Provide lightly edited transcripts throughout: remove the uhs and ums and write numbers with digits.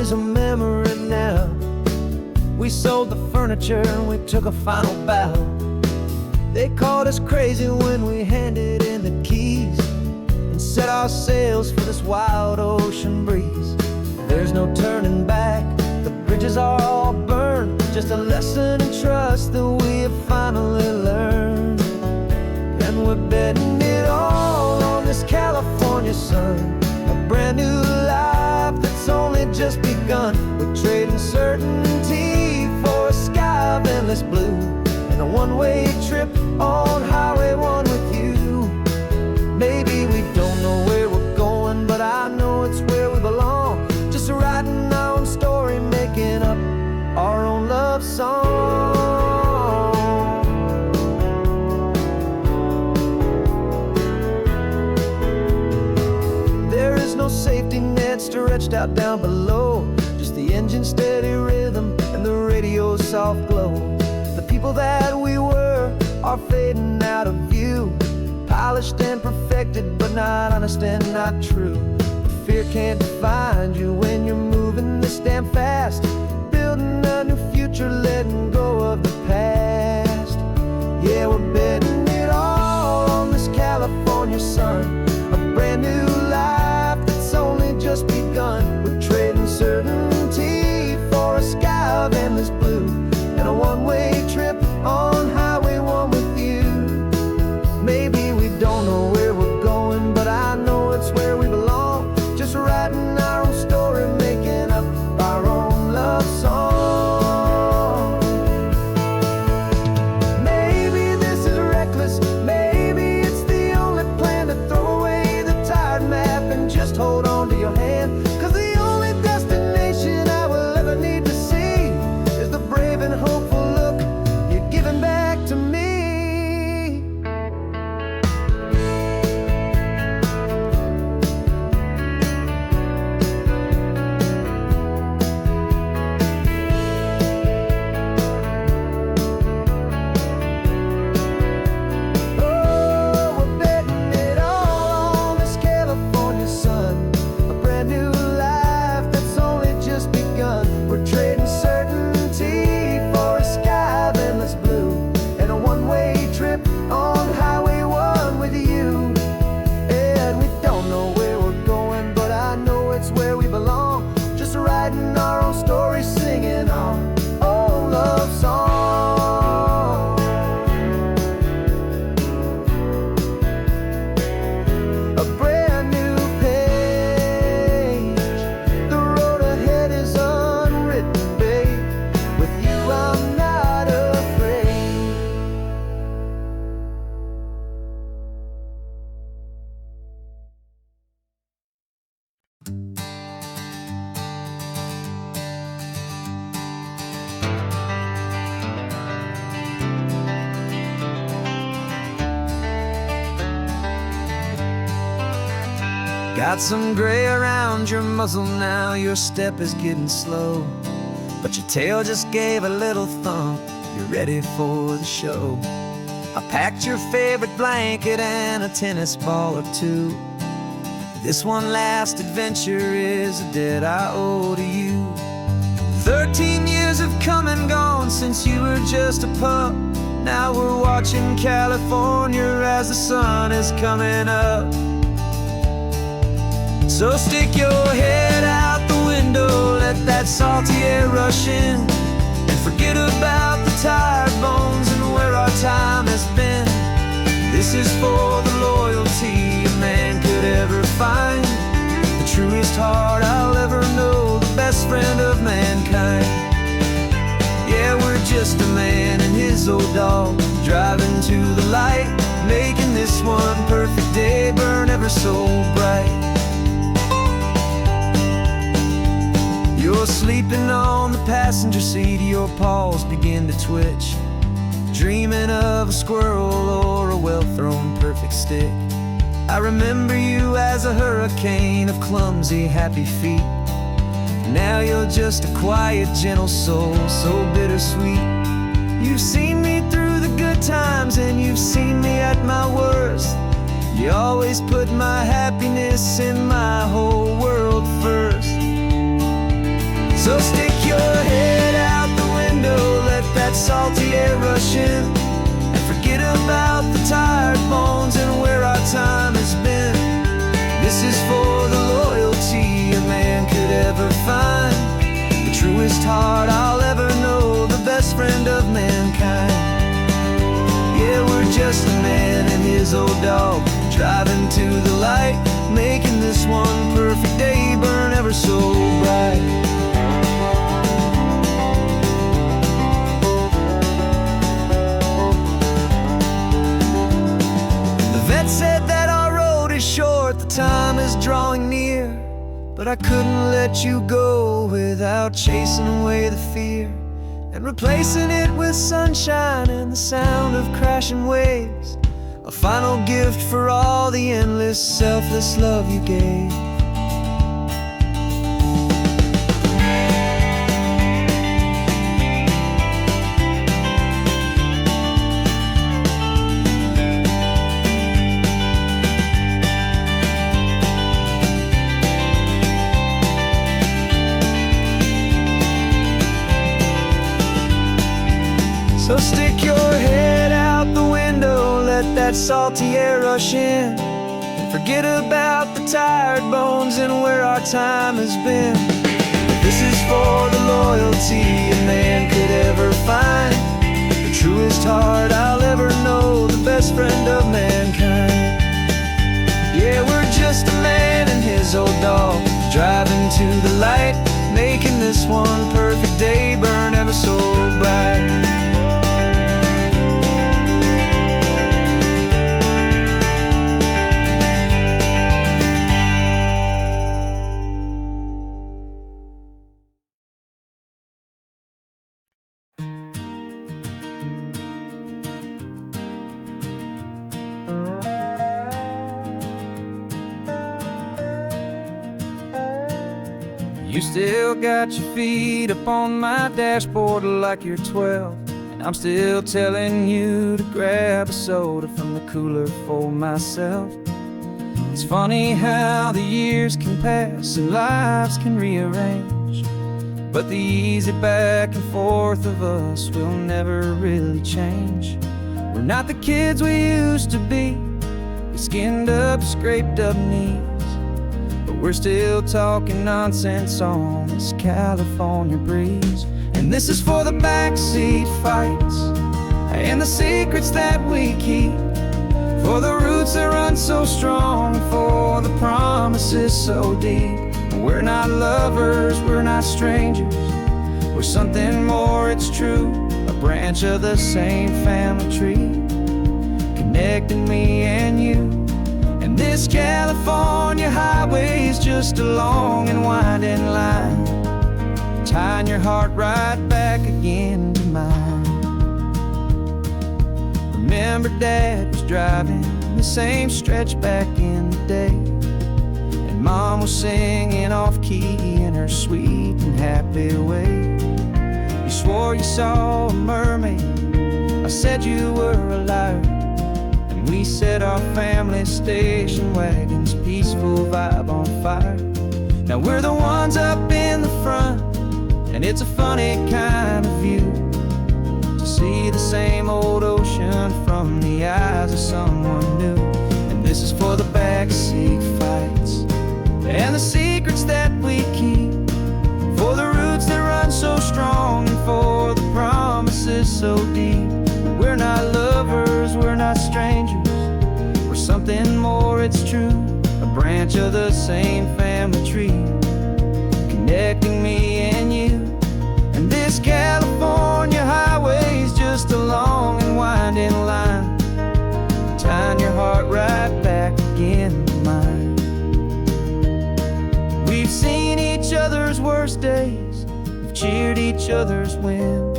is a memory now. We sold the furniture and we took a final bow. They called us crazy when we handed in the keys and set our sails for this wild ocean breeze. There's no turning back, the bridges are all burned. Just a lesson in trust that we have finally learned. And we're betting it all on this California sun, a brand new life that's only just begun. We're trading certainty for a sky of endless blue, and a one-way trip on Highway 1 with you. Maybe we don't know where we're going, but I know it's where we belong. Just writing our own story, making up our own love song. There is no safety net stretched out down below, just the engine's steady rhythm and the radio's soft glow. The people that we were are fading out of view, polished and perfected, but not honest and not true. Fear can't define you when you're moving this damn fast, building a new future, letting go of the past. Yeah, we're betting it all on this California sun, a brand new life that's only just begun. We're trading certainty for a sky of endless blue, and a one-way trip on Highway 1 with you. Maybe we don't know where we're going, but I know it's where we belong. Just writing our own story, making up our own love song. Maybe this is reckless, maybe it's the only plan to throw away the tired map and just hold on to your hand. 'Cause the only destination I will ever need to see is the brave and hopeful look you're giving back to me. Got some gray around your muzzle now, your step is getting slow, but your tail just gave a little thump, you're ready for the show. I packed your favorite blanket and a tennis ball or two. This one last adventure is a debt I owe to you. 13 years have come and gone since you were just a pup. Now we're watching California as the sun is coming up. So stick your head out the window, let that salty air rush in, and forget about the tired bones and where our time has been. This is for the loyalty a man could ever find, the truest heart I'll ever know, the best friend of mankind. Yeah, we're just a man and his old dog, driving to the light, making this one perfect day burn ever so bright. You're sleeping on the passenger seat, your paws begin to twitch, dreaming of a squirrel or a well-thrown perfect stick. I remember you as a hurricane of clumsy, happy feet. Now you're just a quiet, gentle soul, so bittersweet. You've seen me through the good times and you've seen me at my worst. You always put my happiness and my whole world first. his old dog, driving to the light, making this one perfect day burn ever so bright. The vet said that our road is short, the time is drawing near, but I couldn't let you go without chasing away the fear and replacing it with sunshine and the sound of crashing waves, a final gift for all the endless, selfless love you gave. So stick your head out the window, let that salty air rush in, and forget about the tired bones and where our time has been. This is for the loyalty a man could ever find, the truest heart I'll ever know, the best friend of mankind. Yeah, we're just a man and his old dog, driving to the light, making this one perfect day burn ever so bright. You still got your feet up on my dashboard like you're 12, and I'm still telling you to grab a soda from the cooler for myself. It's funny how the years can pass and lives can rearrange, but the easy back and forth of us will never really change. We're not the kids we used to be, with skinned up, scraped up knees, but we're still talking nonsense on this California breeze. And this is for the backseat fights and the secrets that we keep, for the roots that run so strong, for the promises so deep. We're not lovers, we're not strangers, we're something more, it's true, a branch of the same family tree, connecting me and you. And this California highway is just a long and winding line, tying your heart right back again to mine. Remember Dad was driving the same stretch back in the day, and Mom was singing off-key in her sweet and happy way. You swore you saw a mermaid, I said you were a liar, and we set our family station wagon's peaceful vibe on fire. Now we're the ones up in the front, and it's a funny kind of view to see the same old ocean from the eyes of someone new. And this is for the backseat fights and the secrets that we keep, for the roots that run so strong and for the promises so deep. We're not lovers, we're not strangers, we're something more, it's true, a branch of the same family tree, connecting me and you. And this California highway is just a long and winding line, tying your heart right back again to mine. We've seen each other's worst days, we've cheered each other's wins,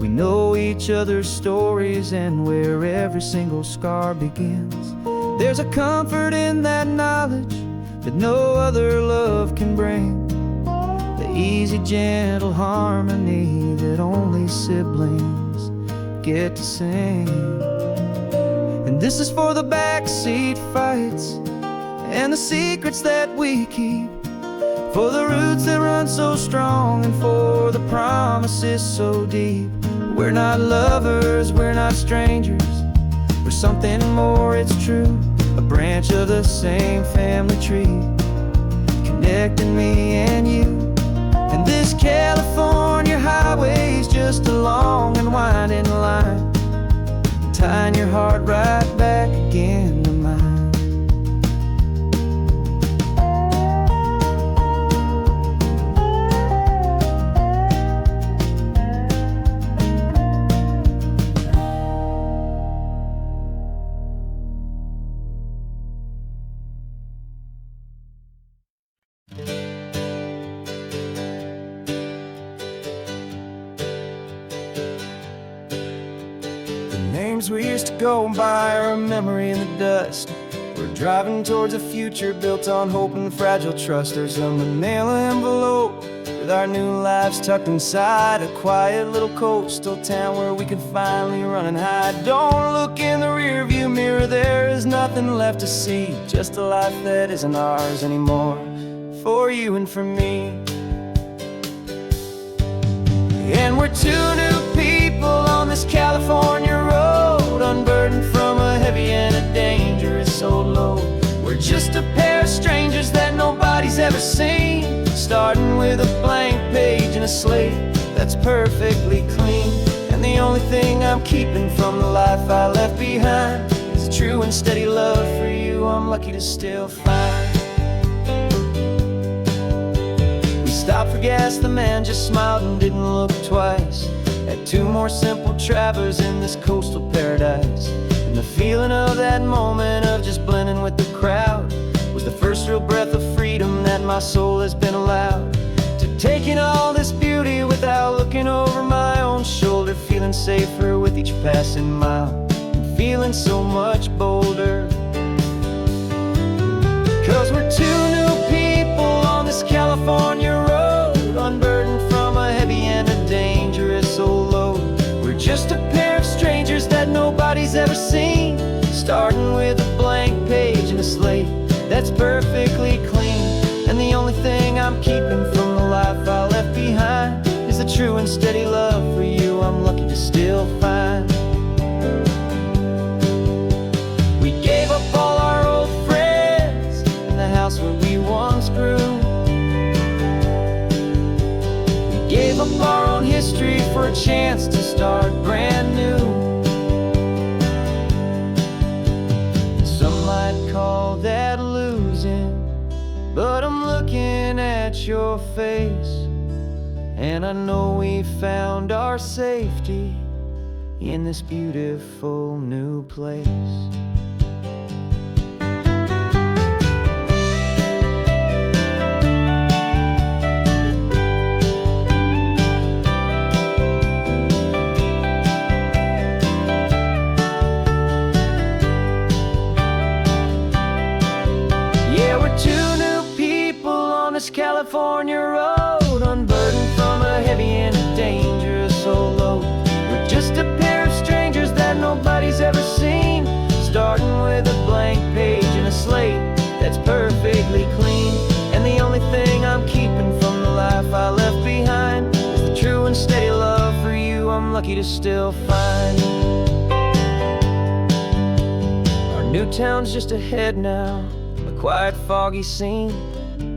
we know each other's stories and where every single scar begins. There's a comfort in that knowledge that no other love can bring, the easy, gentle harmony that only siblings get to sing. And this is for the backseat fights and the secrets that we keep, for the roots that run so strong and for the promises so deep. We're not lovers, we're not strangers, we're something more, it's true, a branch of the same family tree, connecting me and you. And this California highway is just a long and winding line, tying your heart right back again dreams we used to go by are a memory in the dust. We're driving towards a future built on hope and fragile trust. There's a manila envelope with our new lives tucked inside, a quiet little coastal town where we can finally run and hide. Don't look in the rearview mirror, there is nothing left to see, just a life that isn't ours anymore, for you and for me. And we're two new people on this California road, unburdened from a heavy and a dangerous old load. We're just a pair of strangers that nobody's ever seen, starting with a blank page and a slate that's perfectly clean. And the only thing I'm keeping from the life I left behind is a true and steady love for you I'm lucky to still find. We stopped for gas, the man just smiled and didn't look twice. Had two more simple travelers in this coastal paradise. And the feeling of that moment of just blending with the crowd was the first real breath of freedom that my soul has been allowed to take in all this beauty without looking over my own shoulder, feeling safer with each passing mile and feeling so much bolder. Cause we're two new people on this California road, unburdened from a heavy and a dangerous old load. We're just a pair of strangers that nobody's ever seen, starting with a blank page and a slate that's perfectly clean. And the only thing I'm keeping from the life I left behind is the true and steady love for you I'm lucky to still find. We gave up all our old friends in the house where we once grew. We gave up our own history for a chance to start brand new. Some might call that losing, but I'm looking at your face, and I know we found our safety in this beautiful new place. Yeah, we're two new people on this California road, unburdened from a heavy and a dangerous old load. We're just a pair of strangers that nobody's ever seen, starting with a blank page and a slate that's perfectly clean. And the only thing I'm keeping from the life I left behind is the true and steady love for you I'm lucky to still find. Our new town's just ahead now, a quiet, foggy scene.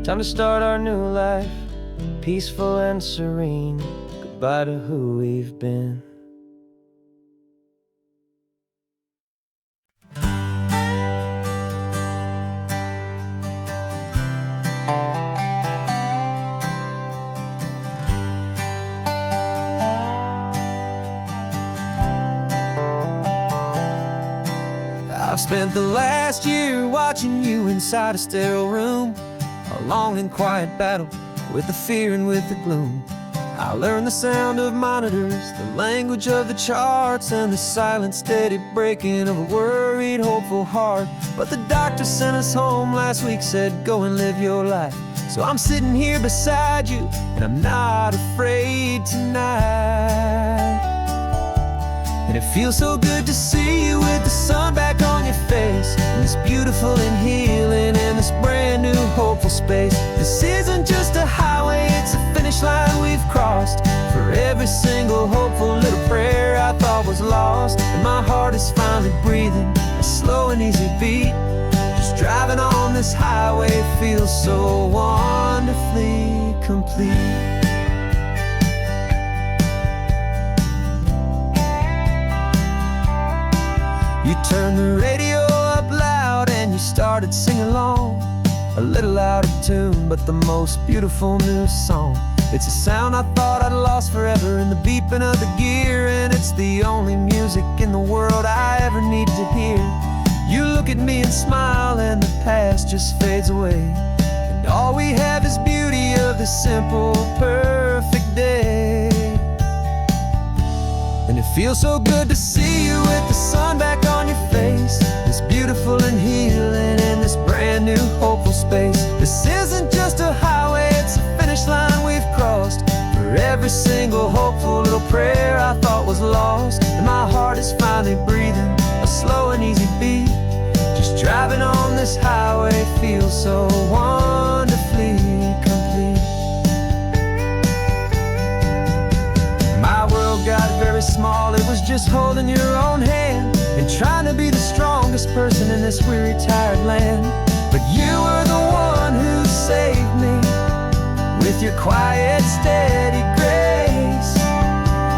Time to start our new life, peaceful and serene. Goodbye to who we've been. I've spent the last year watching you inside a sterile room, a long and quiet battle with the fear and with the gloom. I learned the sound of monitors, the language of the charts, and the silent, steady breaking of a worried, hopeful heart. But the doctor sent us home last week, said go and live your life. So I'm sitting here beside you, and I'm not afraid tonight. And it feels so good to see you with the sun back on your face, and this beautiful and healing in this brand new hopeful space. This isn't just a highway, it's a finish line we've crossed. For every single hopeful little prayer I thought was lost, and my heart is finally breathing a slow and easy beat. Just driving on this highway feels so wonderfully complete. You turned the radio up loud and you started singing along, a little out of tune, but the most beautiful new song. It's a sound I thought I'd lost forever in the beeping of the gear, and it's the only music in the world I ever need to hear. You look at me and smile and the past just fades away, and all we have is beauty of this simple, perfect day. And it Feels so good to see you with the sun back on your face. This beautiful and healing in this brand new hopeful space. This isn't just a highway, it's a finish line we've crossed. For every single hopeful little prayer I thought was lost. And my heart is finally breathing a slow and easy beat. Just driving on this highway feels so wonderfully complete. My world got very small, it was just holding your own hand and trying to be the strongest person in this weary, tired land. But you were the one who saved me with your quiet, steady grace.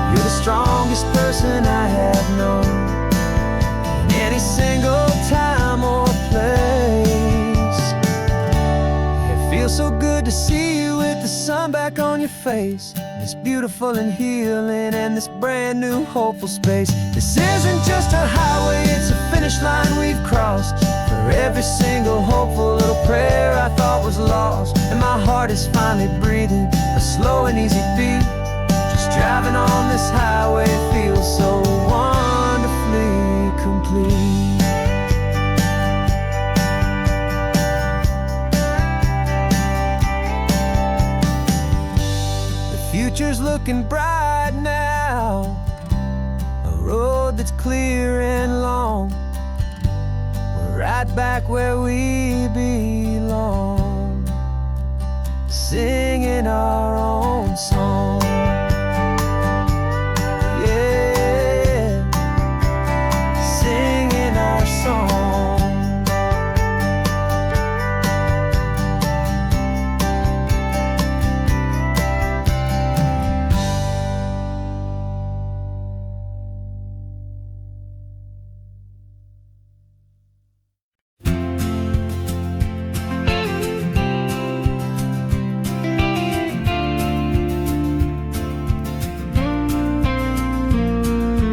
You're the strongest person I have known in any single time or place. It feels so good to see you with the sun back on your face. This beautiful and healing and this brand new hopeful space. This isn't just a highway, it's a finish line we've crossed. For every single hopeful little prayer I thought was lost. And my heart is finally breathing a slow and easy beat. Just driving on this highway feels so wonderfully complete. Future's looking bright now, a road that's clear and long. We're right back where we belong, singing our own song. Yeah, singing our song.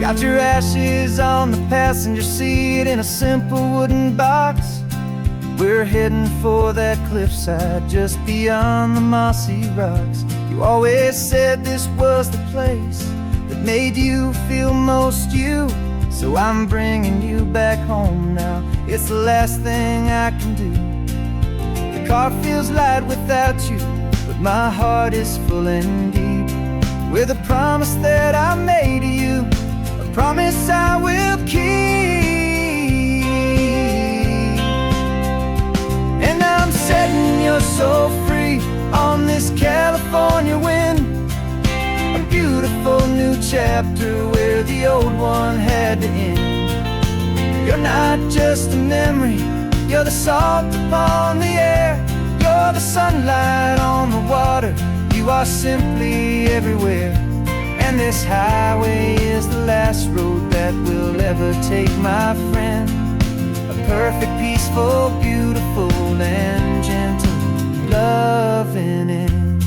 Got your ashes on the passenger seat in a simple wooden box. We're heading for that cliffside just beyond the mossy rocks. You always said this was the place that made you feel most you. So I'm bringing you back home now. It's the last thing I can do. The car feels light without you, but my heart is full and deep with a promise that I made to you. Promise I will keep. And I'm setting your soul free on this California wind. A beautiful new chapter where the old one had to end. You're not just a memory, you're the salt upon the air. You're the sunlight on the water, you are simply everywhere. And this highway is the last road that we'll ever take, my friend. A perfect, peaceful, beautiful, and gentle loving end.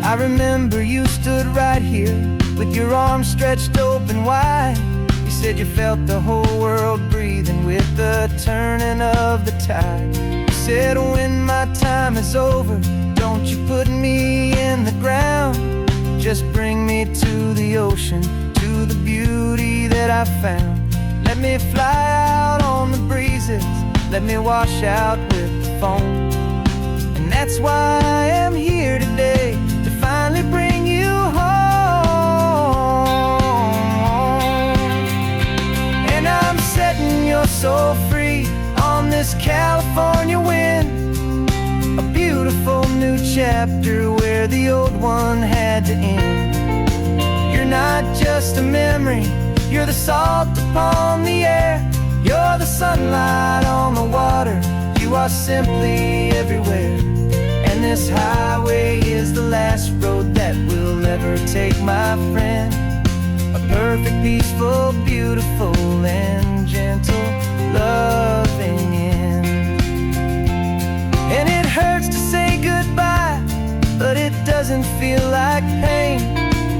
I remember you stood right here with your arms stretched open wide. You said you felt the whole world breathing with the turning of the tide. You said when my time is over, don't you put me in the ground. Just bring me to the ocean, to the beauty that I found. Let me fly out on the breezes, let me wash out with the foam. And that's why I am here today, to finally bring you home. And I'm setting your soul free on this California wind. A beautiful new chapter where the old one had to end. You're not just a memory, you're the salt upon the air. You're the sunlight on the water, you are simply everywhere. And this highway is the last road that we'll ever take, my friend. A perfect, peaceful, beautiful, and gentle loving end. And it hurts to say goodbye, but it doesn't feel like pain.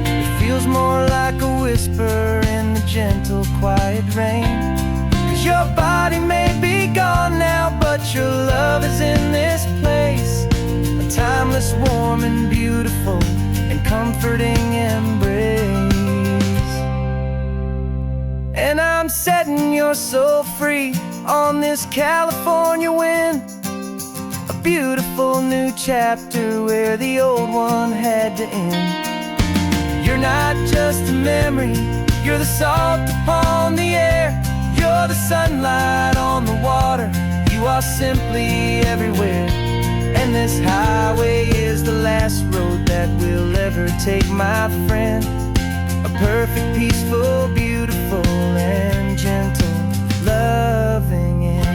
It feels more like a whisper in the gentle, quiet rain. 'Cause your body may be gone now, but your this warm and beautiful and comforting embrace. And I'm setting your soul free on this California wind, a beautiful new chapter where the old one had to end. You're not just a memory, you're the salt upon the air, you're the sunlight on the water, you are simply everywhere. And this highway is the last road that we'll ever take, my friend. A perfect, peaceful, beautiful, and gentle, loving end.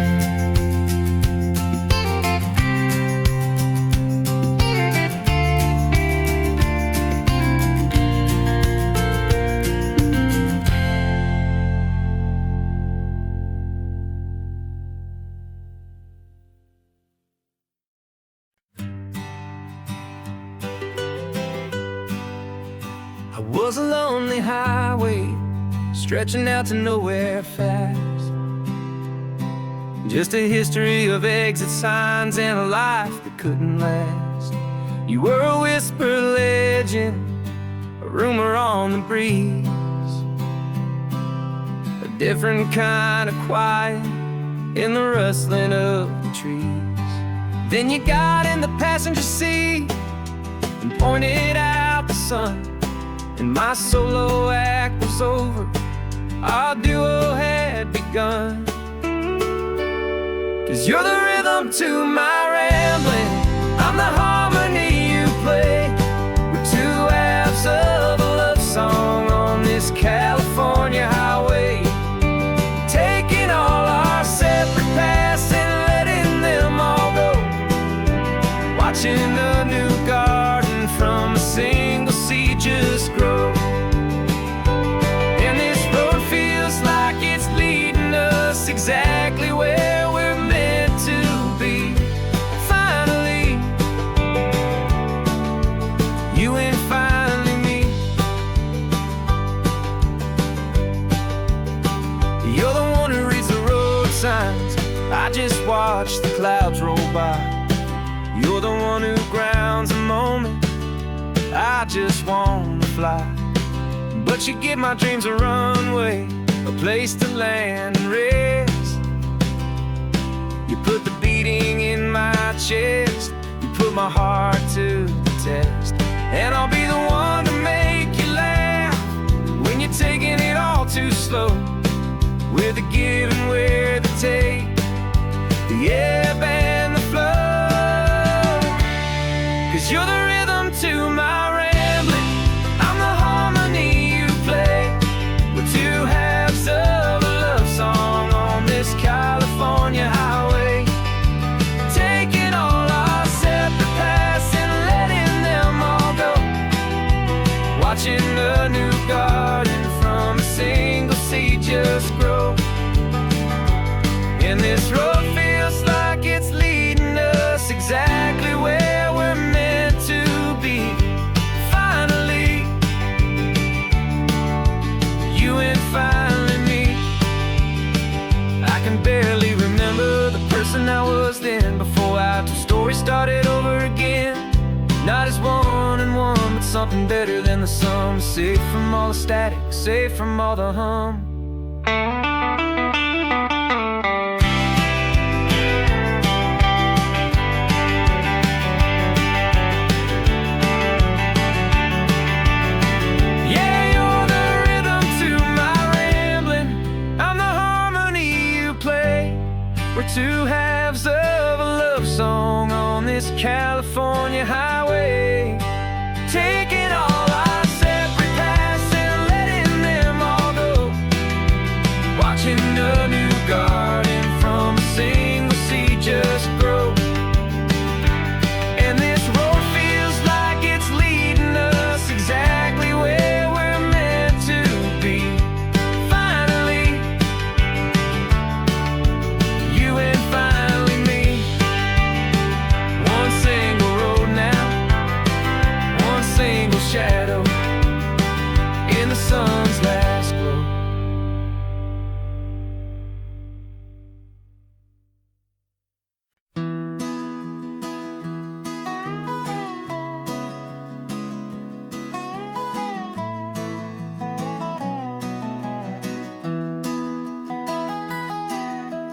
I was a lonely highway, stretching out to nowhere fast. Just a history of exit signs and a life that couldn't last. You were a whisper legend, a rumor on the breeze, a different kind of quiet in the rustling of the trees. Then you got in the passenger seat and pointed out the sun, and my solo act was over, our duo had begun. 'Cause you're the rhythm to my rambling, I'm the harmony you play. We're two halves of a love song on this California highway, taking all our separate paths and letting them all go, watching a new garden from a single seed just grow. And this road feels like it's leading us exactly where we're meant to be. Finally, you and finally me. You're the one who reads the road signs, I just watch the clouds roll by. You're the one who grounds a moment, I just wanna fly. But you give my dreams a runway, a place to land and rest. You put the beating in my chest, you put my heart to the test. And I'll be the one to make you laugh when you're taking it all too slow. We're the give and we're the take, the ebb and the flow. 'Cause you're the rhythm to my rambling, I'm the harmony you play. We're two halves of a love song on this California highway, taking all our separate paths and letting them all go, watching a new garden from a single seed just grow. And this road feels like it's leading us exactly where we're meant to be. Finally, you and finally me. I can barely remember the person I was then, before our two stories started over again. Not as one and one, but something better than the sum. Safe from all the static, safe from all the hum. We're two halves of a love song on this California highway, taking all our separate paths and letting them all go, watching a new garden from a single seed just grow. And this road feels like it's leading us exactly where we're meant to be. Finally, you and finally me. One single road now,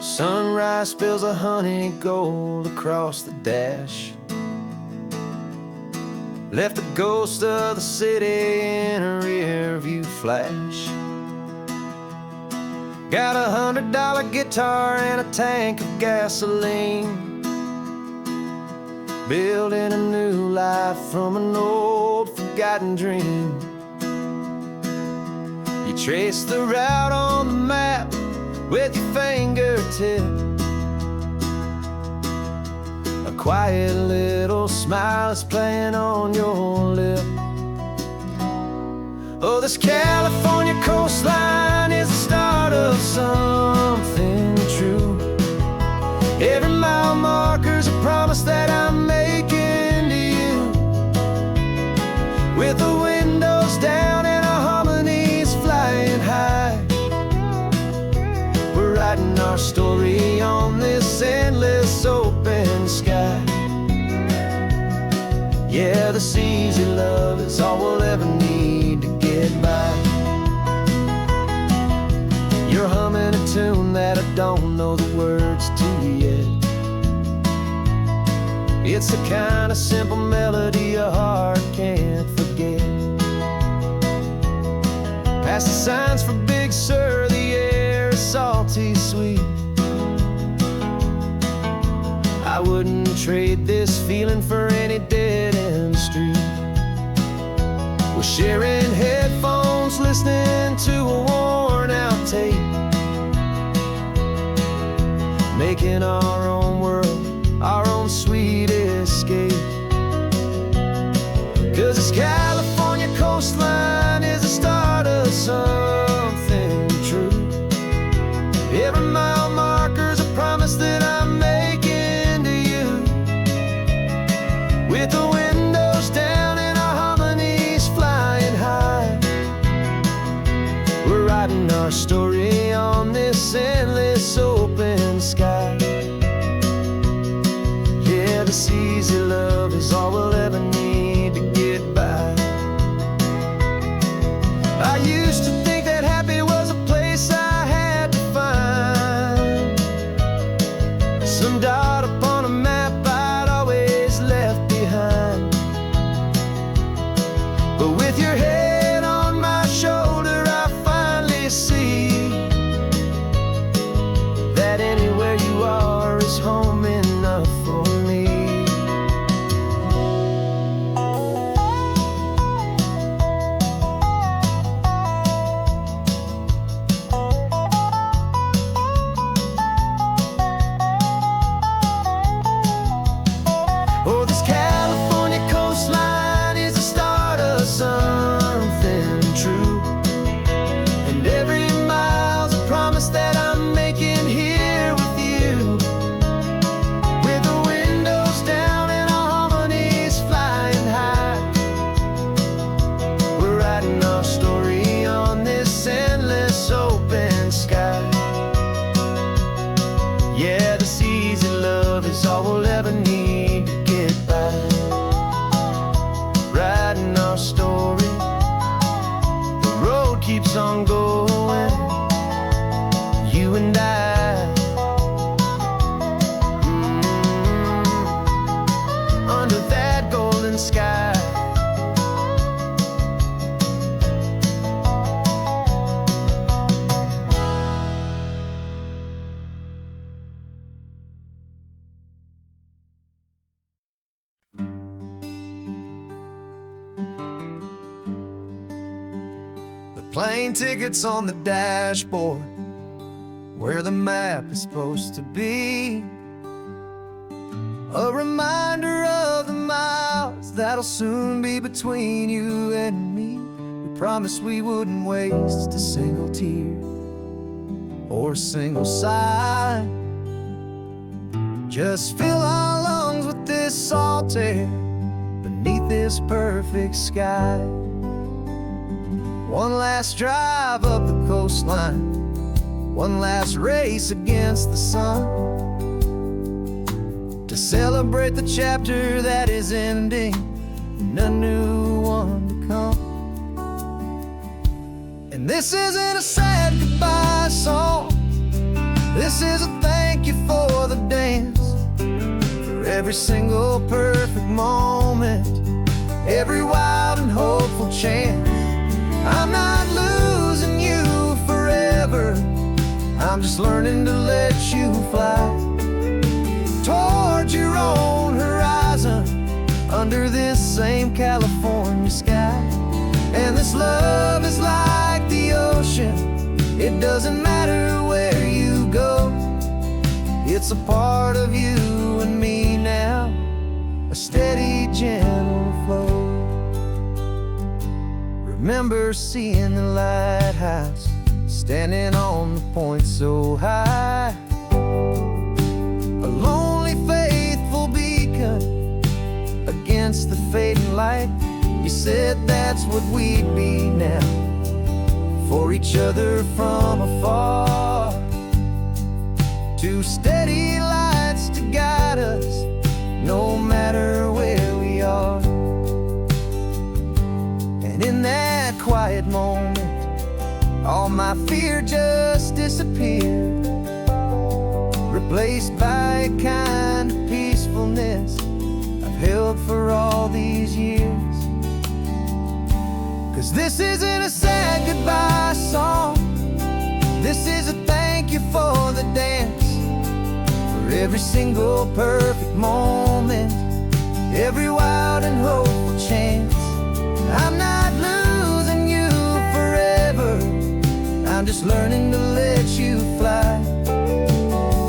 Sunrise spills a honey gold across the dash. Left the ghost of the city in a rear view flash. Got a $100 guitar and a tank of gasoline, building a new life from an old forgotten dream. You trace the route on the map with your fingertip. A quiet little smile is playing on your lip. Oh, this California coastline is the start of something true. Every mile marker's a promise that I'm making to you. With the windows down and our harmonies flying high, we're writing our story on this endless open sky. Yeah, this easy love is all we'll ever need to get by. You're humming a tune that I don't know the words to yet. It's the kind of simple melody your heart can't forget. Past the signs for Big Sur, the air is salty sweet. I wouldn't trade this feeling for any dead-end street. We're sharing headphones, listening to a worn-out tape, making our own world, our own sweet escape. 'Cause this California coastline is the start of something true. Every mile marker's a promise that I'm making to you. With the windows down and our harmonies flying high, we're writing our story on this endless open sky. Yeah, this easy love is all we'll ever need to get by. I used to think that happy was a place I had to find, some dot upon a map I'd always left behind. But with your head on my shoulder, I finally see that anywhere you are is home enough for me. Oh, this California coastline is the start of something true. And every mile's a promise that I'm making here with you. With the windows down and our harmonies flying high, we're writing our story on this endless open sky. Yeah, this easy love is all we'll ever need to get by. Writing our story, the road keeps on going, you and I. Under that golden sky. Plane tickets on the dashboard, where the map is supposed to be. A reminder of the miles that'll soon be between you and me. We promised we wouldn't waste a single tear or a single sigh. Just fill our lungs with this salt air beneath this perfect sky. One last drive up the coastline, one last race against the sun, to celebrate the chapter that is ending and a new one to come. And this isn't a sad goodbye song, this is a thank every single perfect moment, every wild and hopeful chance. I'm not losing you forever, I'm just learning to let you fly towards your own horizon, under this same California sky. And this love is like the ocean, it doesn't matter where you go, it's a part of you and me now, a steady, gentle flow. Remember seeing the lighthouse, standing on the point so high, a lonely, faithful beacon against the fading light. You said that's what we'd be now, for each other from afar. Two steady lights to guide us, no matter where we are. And in that quiet moment, all my fear just disappeared, replaced by a kind of peacefulness I've held for all these years. 'Cause this isn't a sad goodbye song, this is a thank you for the dance, for every single perfect moment, every wild and hopeful chance. I'm not losing you forever, I'm just learning to let you fly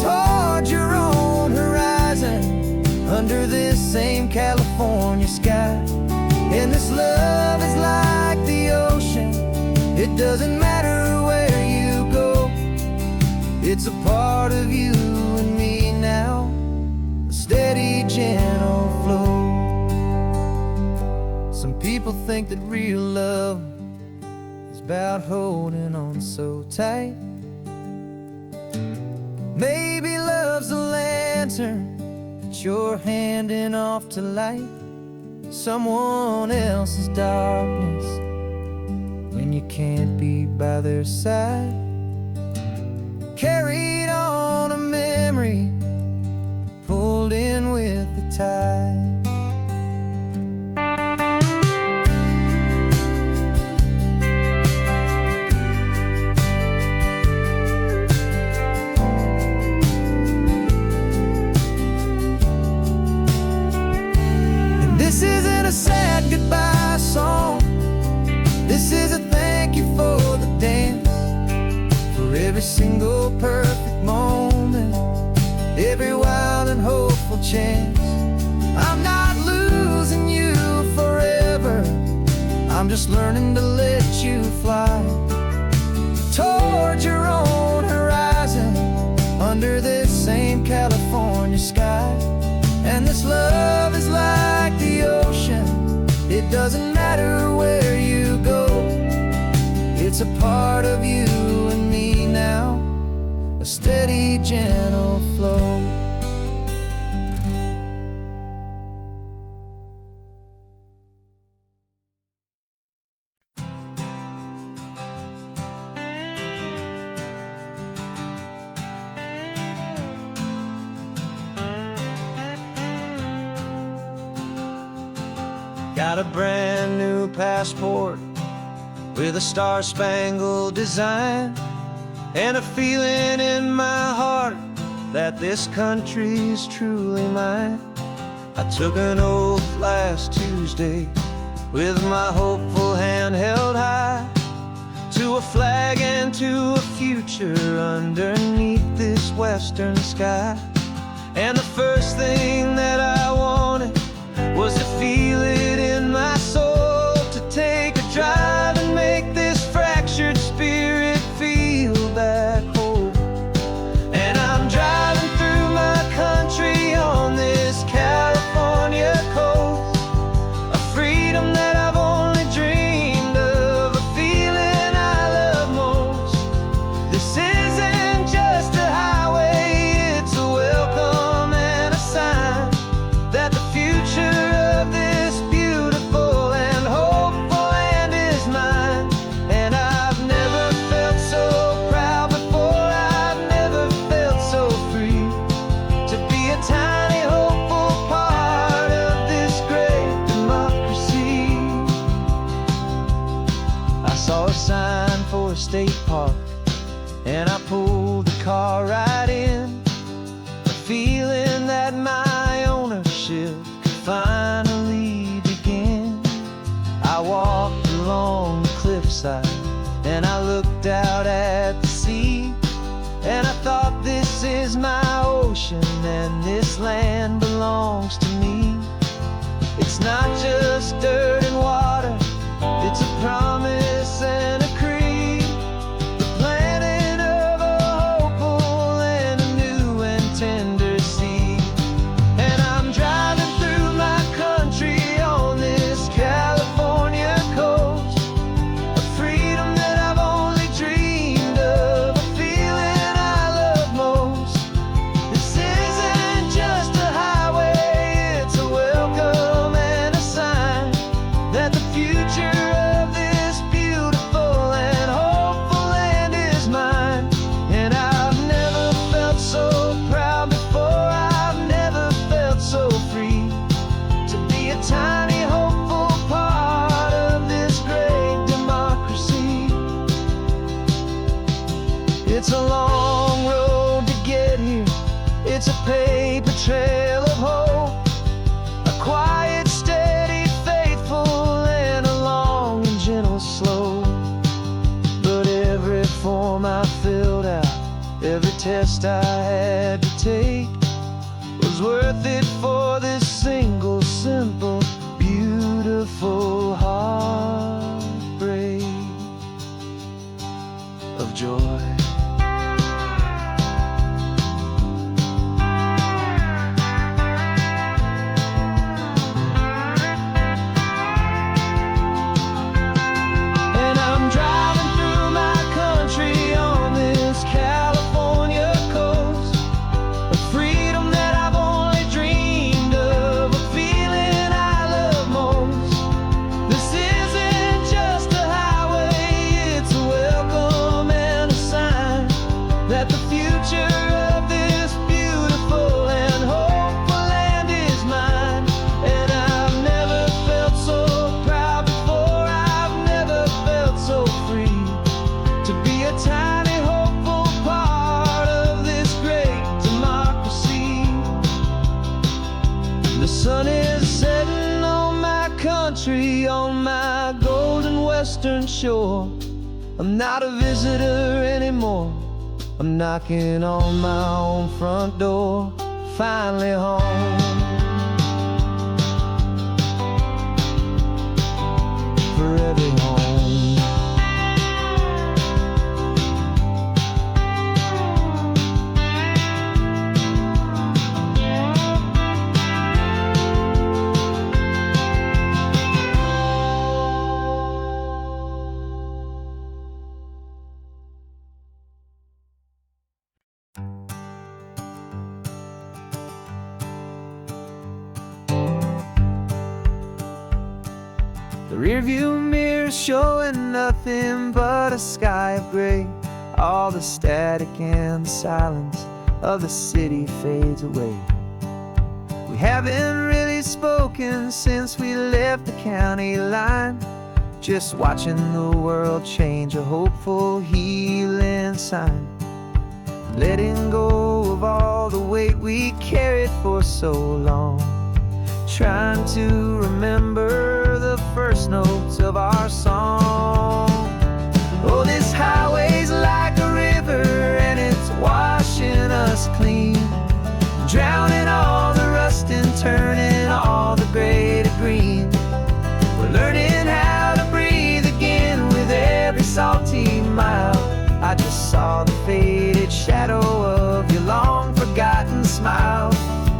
towards your own horizon, under this same California sky. And this love is like the ocean, it doesn't matter where you go, it's a part of you and me now, a steady, gentle flow. Some people think that real love is about holding on so tight. Maybe love's a lantern that you're handing off to light someone else's darkness when you can't be by their side. Carried on a memory, pulled in with the tide. This isn't a sad goodbye song, this is a thank you for the dance, for every single perfect moment, every wild and hopeful chance. I'm not losing you forever, I'm just learning to let you fly towards your own horizon, under this same California sky. And this love is like the ocean, it doesn't matter where you go, it's a part of you and me now, a steady, gentle flow. Got a brand new passport with a star-spangled design, and a feeling in my heart that this country's truly mine. I took an oath last Tuesday with my hopeful hand held high, to a flag and to a future underneath this western sky. And the first thing that I wanted was to feel it in my soul, to take a drive and make this fractured spirit feel back home. And I'm driving through my country on this California coast, a freedom that I've only dreamed of, a feeling I love most. This isn't just a highway, it's a welcome and a sign Forest State Park, and I pulled the car right in, feeling that my ownership could finally begin. I walked along the cliffside and I looked out at the sea, and I thought, this is my ocean and this land belongs to me. It's not just dirt and water, it's a promise and a creed, the planting of a hopeful and a new and tender seed. And I'm driving through my country on this California coast, a freedom that I've only dreamed of, a feeling I love most. This isn't just a highway, it's a welcome and a sign that the future of this beautiful and hopeful land is mine. And I've never felt so proud before, I've never felt so free to be a tiny hopeful part of this great democracy. It's a long road to get here, it's a paper trail of hope, a quiet, steady, faithful, and a long and gentle slope. But every form I filled out, every test I had to take, was worth it for this single, simple, beautiful heartbreak of joy. And I'm driving through my country on this California coast, a freedom that I've only dreamed of, a feeling I love most. This isn't just a highway, it's a welcome and a sign that the future of this beautiful and hopeful land is mine. And I've never felt so proud before, I've never felt so free to be a tiny hopeful part of this great democracy. The sun is setting on my country, on my golden western shore. I'm not a visitor anymore, I'm knocking on my own front door, finally home. Forever home. The rearview mirror's showing nothing but a sky of gray. All the static and the silence of the city fades away. We haven't really spoken since we left the county line, just watching the world change, a hopeful healing sign. Letting go of all the weight we carried for so long, trying to remember the first notes of our song. Oh, this highway's like a river and it's washing us clean, drowning all the rust and turning all the gray to green. We're learning how to breathe again with every salty mile. I just saw the faded shadow of your long forgotten smile,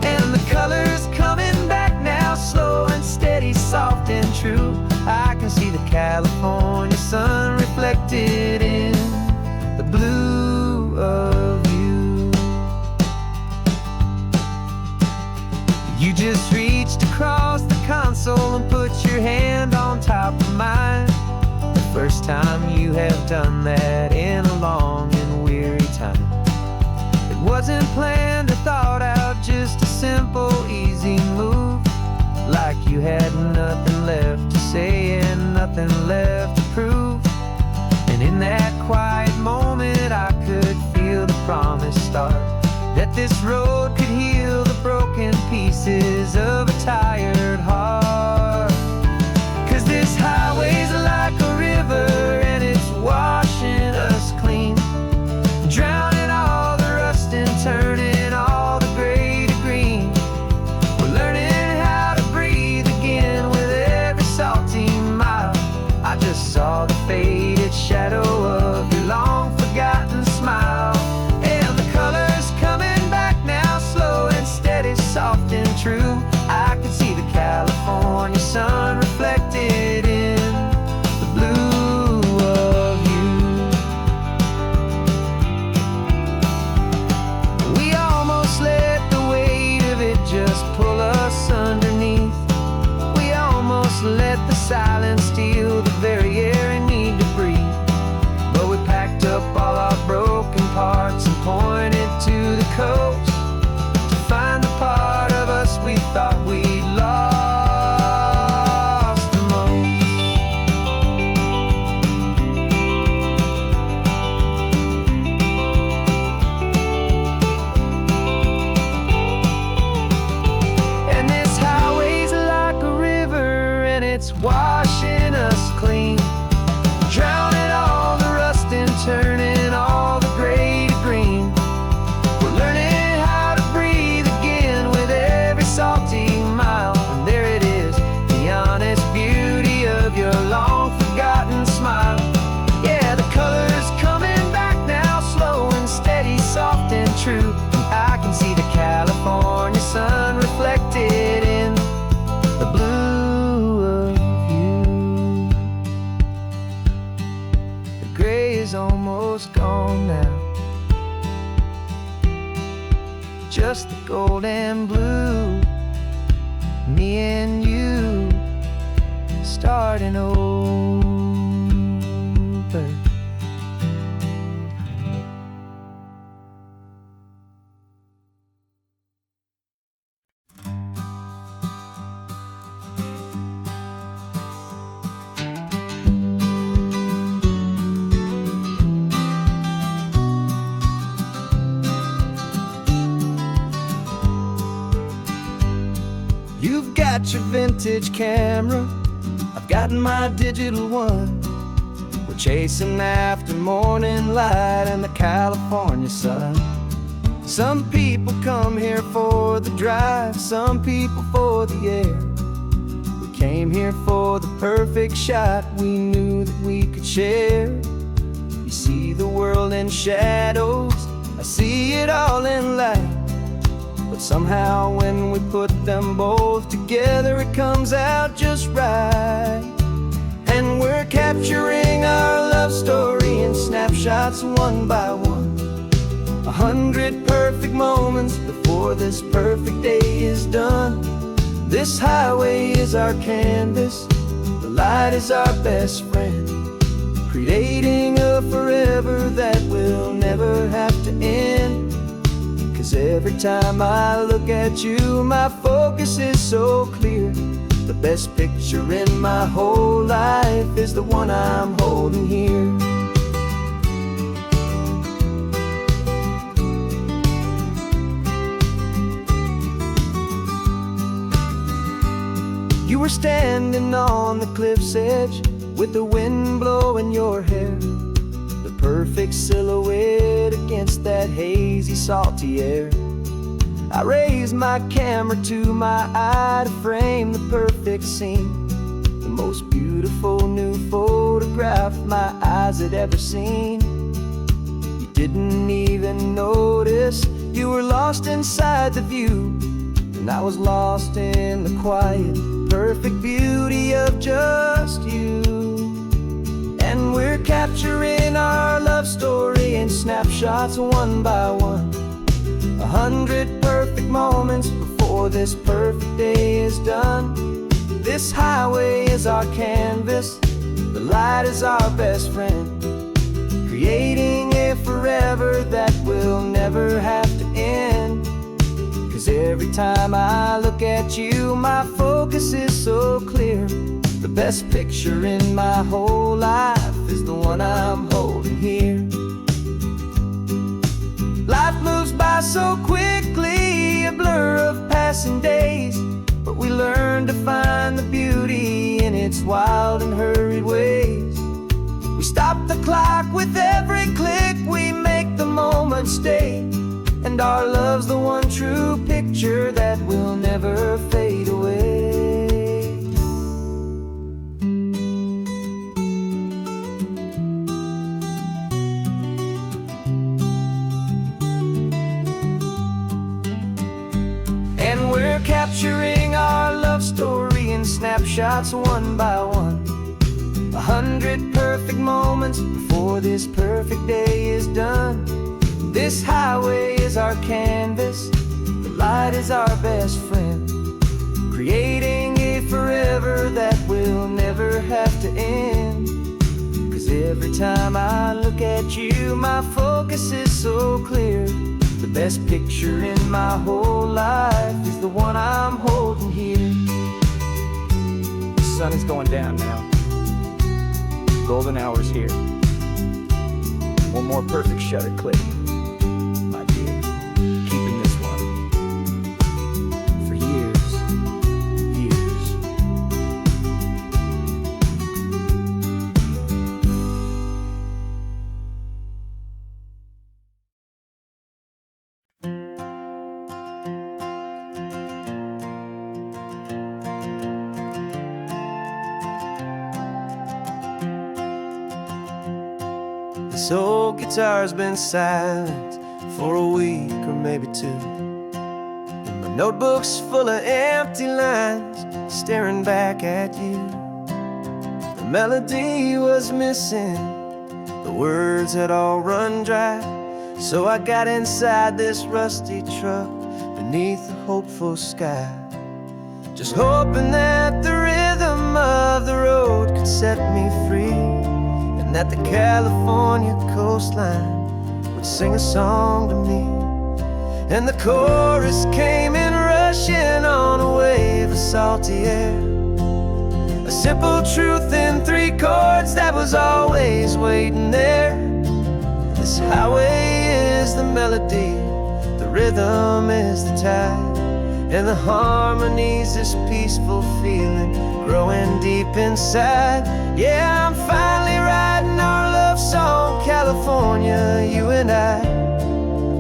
and the colors coming back now, slow and steady, soft and true. I can see the California sun reflected in the blue of you. You just reached across the console and put your hand on top of mine. The first time you have done that in a long and weary time. It wasn't planned or thought out, just a simple, easy move. Like you had nothing left to say and nothing left to prove. And in that quiet moment I could feel the promise start, that this road could heal the broken pieces of a tired heart. 'Cause this highway's like a river and it's washing us clean, drowning all the rust and turning all the gray to green. We're learning how to breathe again with every salty mile. I just saw the faded shadow of your long forgotten smile, and the colors coming back now, slow and steady, soft and true. I can see the California sun reflected in the blue of you. We almost let the weight of it just pull us underneath. We almost let the silence steal the very air I need to breathe. But we packed up all our broken parts and pointed to the coast to find the part of us we thought we'd lost the most. And this highway's like a river and it's washing us clean, drowning all the rust and turning all the gray to green. We're learning how to breathe again with every salty mile. And there it is, the honest beauty of your long forgotten smile. Yeah, the colors coming back now, slow and steady, soft and true. I can see the California sun reflected in the blue of you. The gray is almost gone now, just the gold and blue. Me and you starting over. You've got your vintage camera, I've got my digital one. We're chasing after morning light and the California sun. Some people come here for the drive, some people for the air. We came here for the perfect shot we knew that we could share. You see the world in shadows, I see it all in light. But somehow when we put them both together, it comes out just right. And we're capturing our love story in snapshots one by one. 100 perfect moments before this perfect day is done. This highway is our canvas, the light is our best friend, creating a forever that will never have to end. 'Cause every time I look at you, my focus is so clear. The best picture in my whole life is the one I'm holding here. You were standing on the cliff's edge with the wind blowing your hair, the perfect silhouette against that hazy, salty air. I raised my camera to my eye to frame the perfect scene, the most beautiful new photograph my eyes had ever seen. You didn't even notice you were lost inside the view, and I was lost in the quiet, perfect beauty of just you. And we're capturing our love story in snapshots one by one. 100 perfect moments before this perfect day is done. This highway is our canvas, the light is our best friend, creating a forever that will never have to end. 'Cause every time I look at you, my focus is so clear. The best picture in my whole life is the one I'm holding here. Life moves by so quickly, a blur of passing days, but we learn to find the beauty in its wild and hurried ways. We stop the clock with every click, we make the moment stay, and our love's the one true picture that will never fade away. And we're capturing our love story in snapshots one by one. 100 perfect moments before this perfect day is done. This highway is our canvas, the light is our best friend, creating a forever that will never have to end. 'Cause every time I look at you, my focus is so clear. The best picture in my whole life is the one I'm holding here. The sun is going down now. Golden hour's here. One more perfect shutter click, my dear. Keeping this one for years, years. This old guitar's been silent for a week or maybe two, and my notebook's full of empty lines staring back at you. The melody was missing, the words had all run dry, so I got inside this rusty truck beneath the hopeful sky, just hoping that the rhythm of the road could set me free, and that the California coastline would sing a song to me. And the chorus came in rushing on a wave of salty air, a simple truth in 3 chords that was always waiting there. This highway is the melody, the rhythm is the tide, and the harmony's this peaceful feeling growing deep inside. Yeah, I'm finally writing our love song, California, you and I,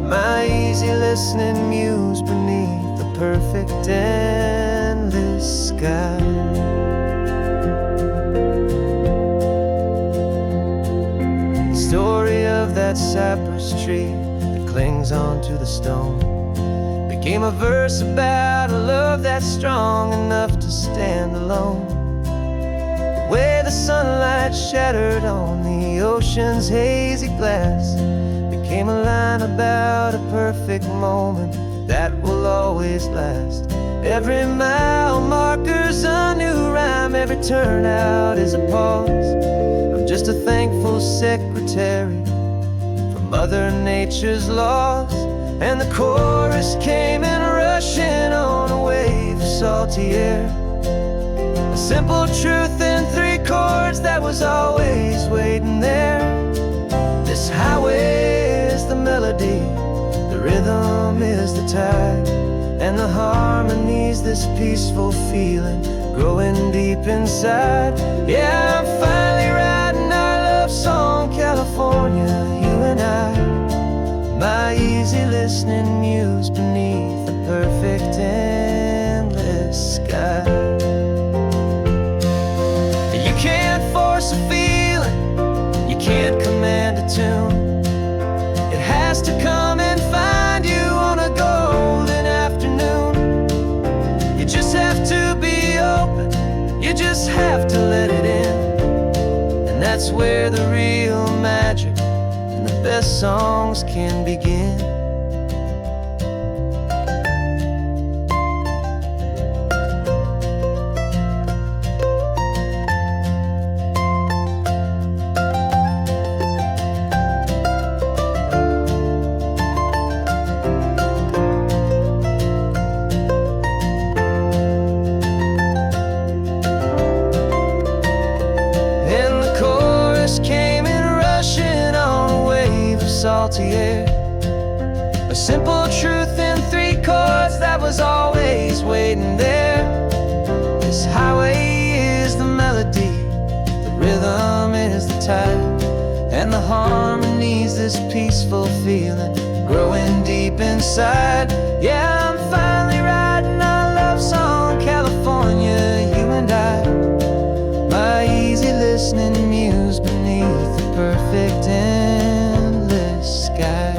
my easy listening muse beneath the perfect endless sky. The story of that cypress tree that clings onto the stone became a verse about a love that's strong enough to stand alone. The way the sunlight shattered on the ocean's hazy glass became a line about a perfect moment that will always last. Every mile marker's a new rhyme, every turnout is a pause. I'm just a thankful secretary for Mother Nature's laws. And the chorus came in rushing on a wave of salty air, a simple truth in 3 chords that was always waiting there. This highway is the melody, the rhythm is the tide, and the harmony's this peaceful feeling growing deep inside. Yeah, I'm finally writing our love song, California, you and I, my easy listening muse beneath the perfect endless sky. You can't force a feeling, you can't command a tune. It has to come and find you on a golden afternoon. You just have to be open, you just have to let it in, and that's where the real magic and the best songs can begin. salty air. A simple truth in 3 chords that was always waiting there. This highway is the melody, the rhythm is the tide, and the harmony's this peaceful feeling growing deep inside. Yeah, I'm finally writing our love song, California, you and I. My easy listening muse beneath the perfect endless sky.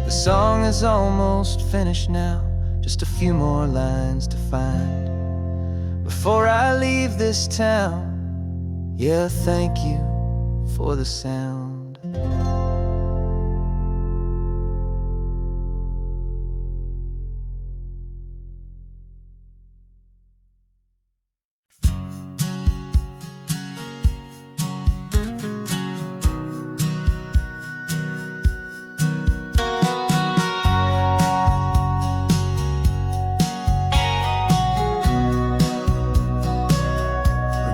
The song is almost finished now, just a few more lines to find before I leave this town. Yeah, thank you for the sound.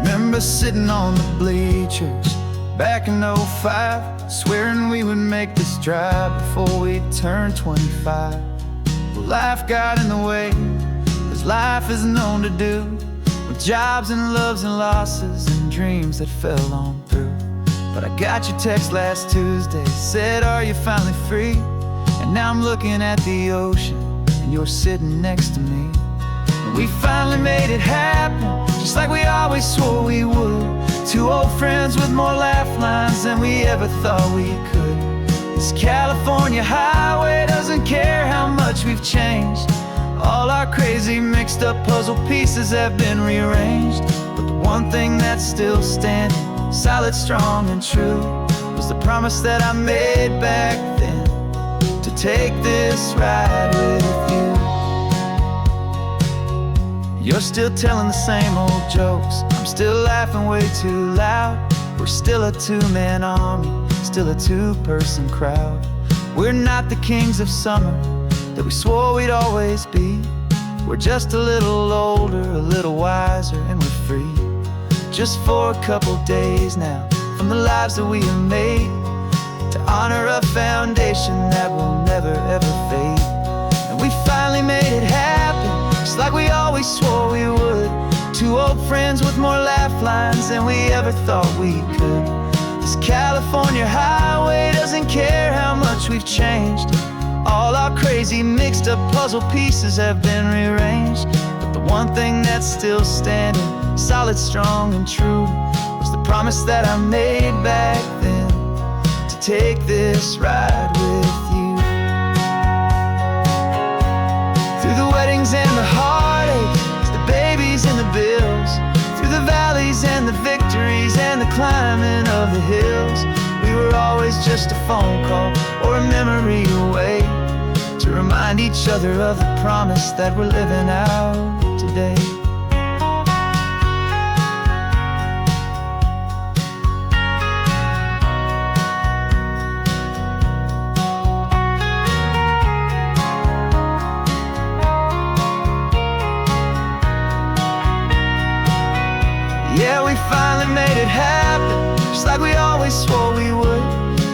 Remember sitting on the bleachers back in '05, swearing we would make this drive before we turned 25. Well, life got in the way, as life is known to do, with jobs and loves and losses and dreams that fell on through. But I got your text last Tuesday, said, are you finally free? And now I'm looking at the ocean, and you're sitting next to me. And we finally made it happen, just like we always swore we would. 2 old friends with more laugh lines than we ever thought we could. This California highway doesn't care how much we've changed. All our crazy mixed up puzzle pieces have been rearranged. But the one thing that's still standing, solid, strong and true, was the promise that I made back then, to take this ride with you. You're still telling the same old jokes, I'm still laughing way too loud. We're still a 2-man army, still a 2-person crowd. We're not the kings of summer that we swore we'd always be. We're just a little older, a little wiser, and we're free. Just for a couple days now, from the lives that we have made, to honor a foundation that will never ever fade. And we finally made it happen, just like we always swore we would. 2 old friends with more laugh lines than we ever thought we could. This California highway doesn't care how much we've changed. All our crazy mixed up puzzle pieces have been rearranged. But the one thing that's still standing, solid, strong and true, was the promise that I made back then, to take this ride with you. Through the weddings and the heartaches, the babies and the bills, through the valleys and the victories and the climbing of the hills, we were always just a phone call or a memory away, to remind each other of the promise that we're living out today. Yeah, we finally made it happen, just like we always swore we would.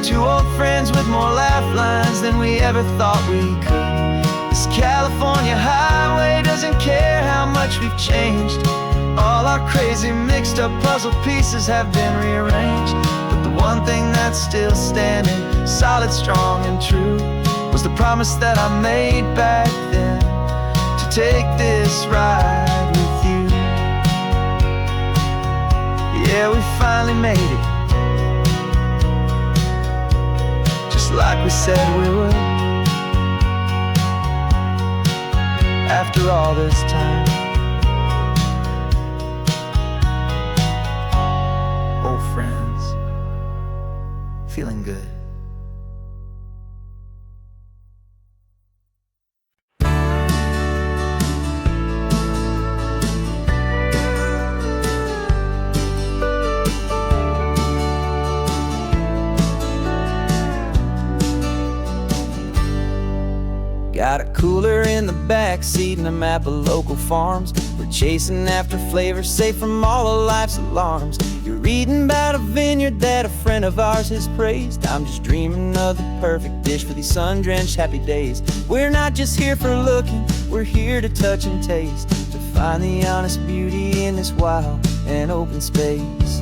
2 old friends with more laugh lines than we ever thought we could. This California highway doesn't care how much we've changed. All our crazy mixed up puzzle pieces have been rearranged. But the one thing that's still standing, solid, strong and true, was the promise that I made back then, to take this ride with you. Yeah, we finally made it, just like we said we would. After all this time, old friends, feeling good. Got a cooler in the back seat and a map of local farms. We're chasing after flavor safe from all of life's alarms. You're reading about a vineyard that a friend of ours has praised. I'm just dreaming of the perfect dish for these sun-drenched happy days. We're not just here for looking, we're here to touch and taste, to find the honest beauty in this wild and open space.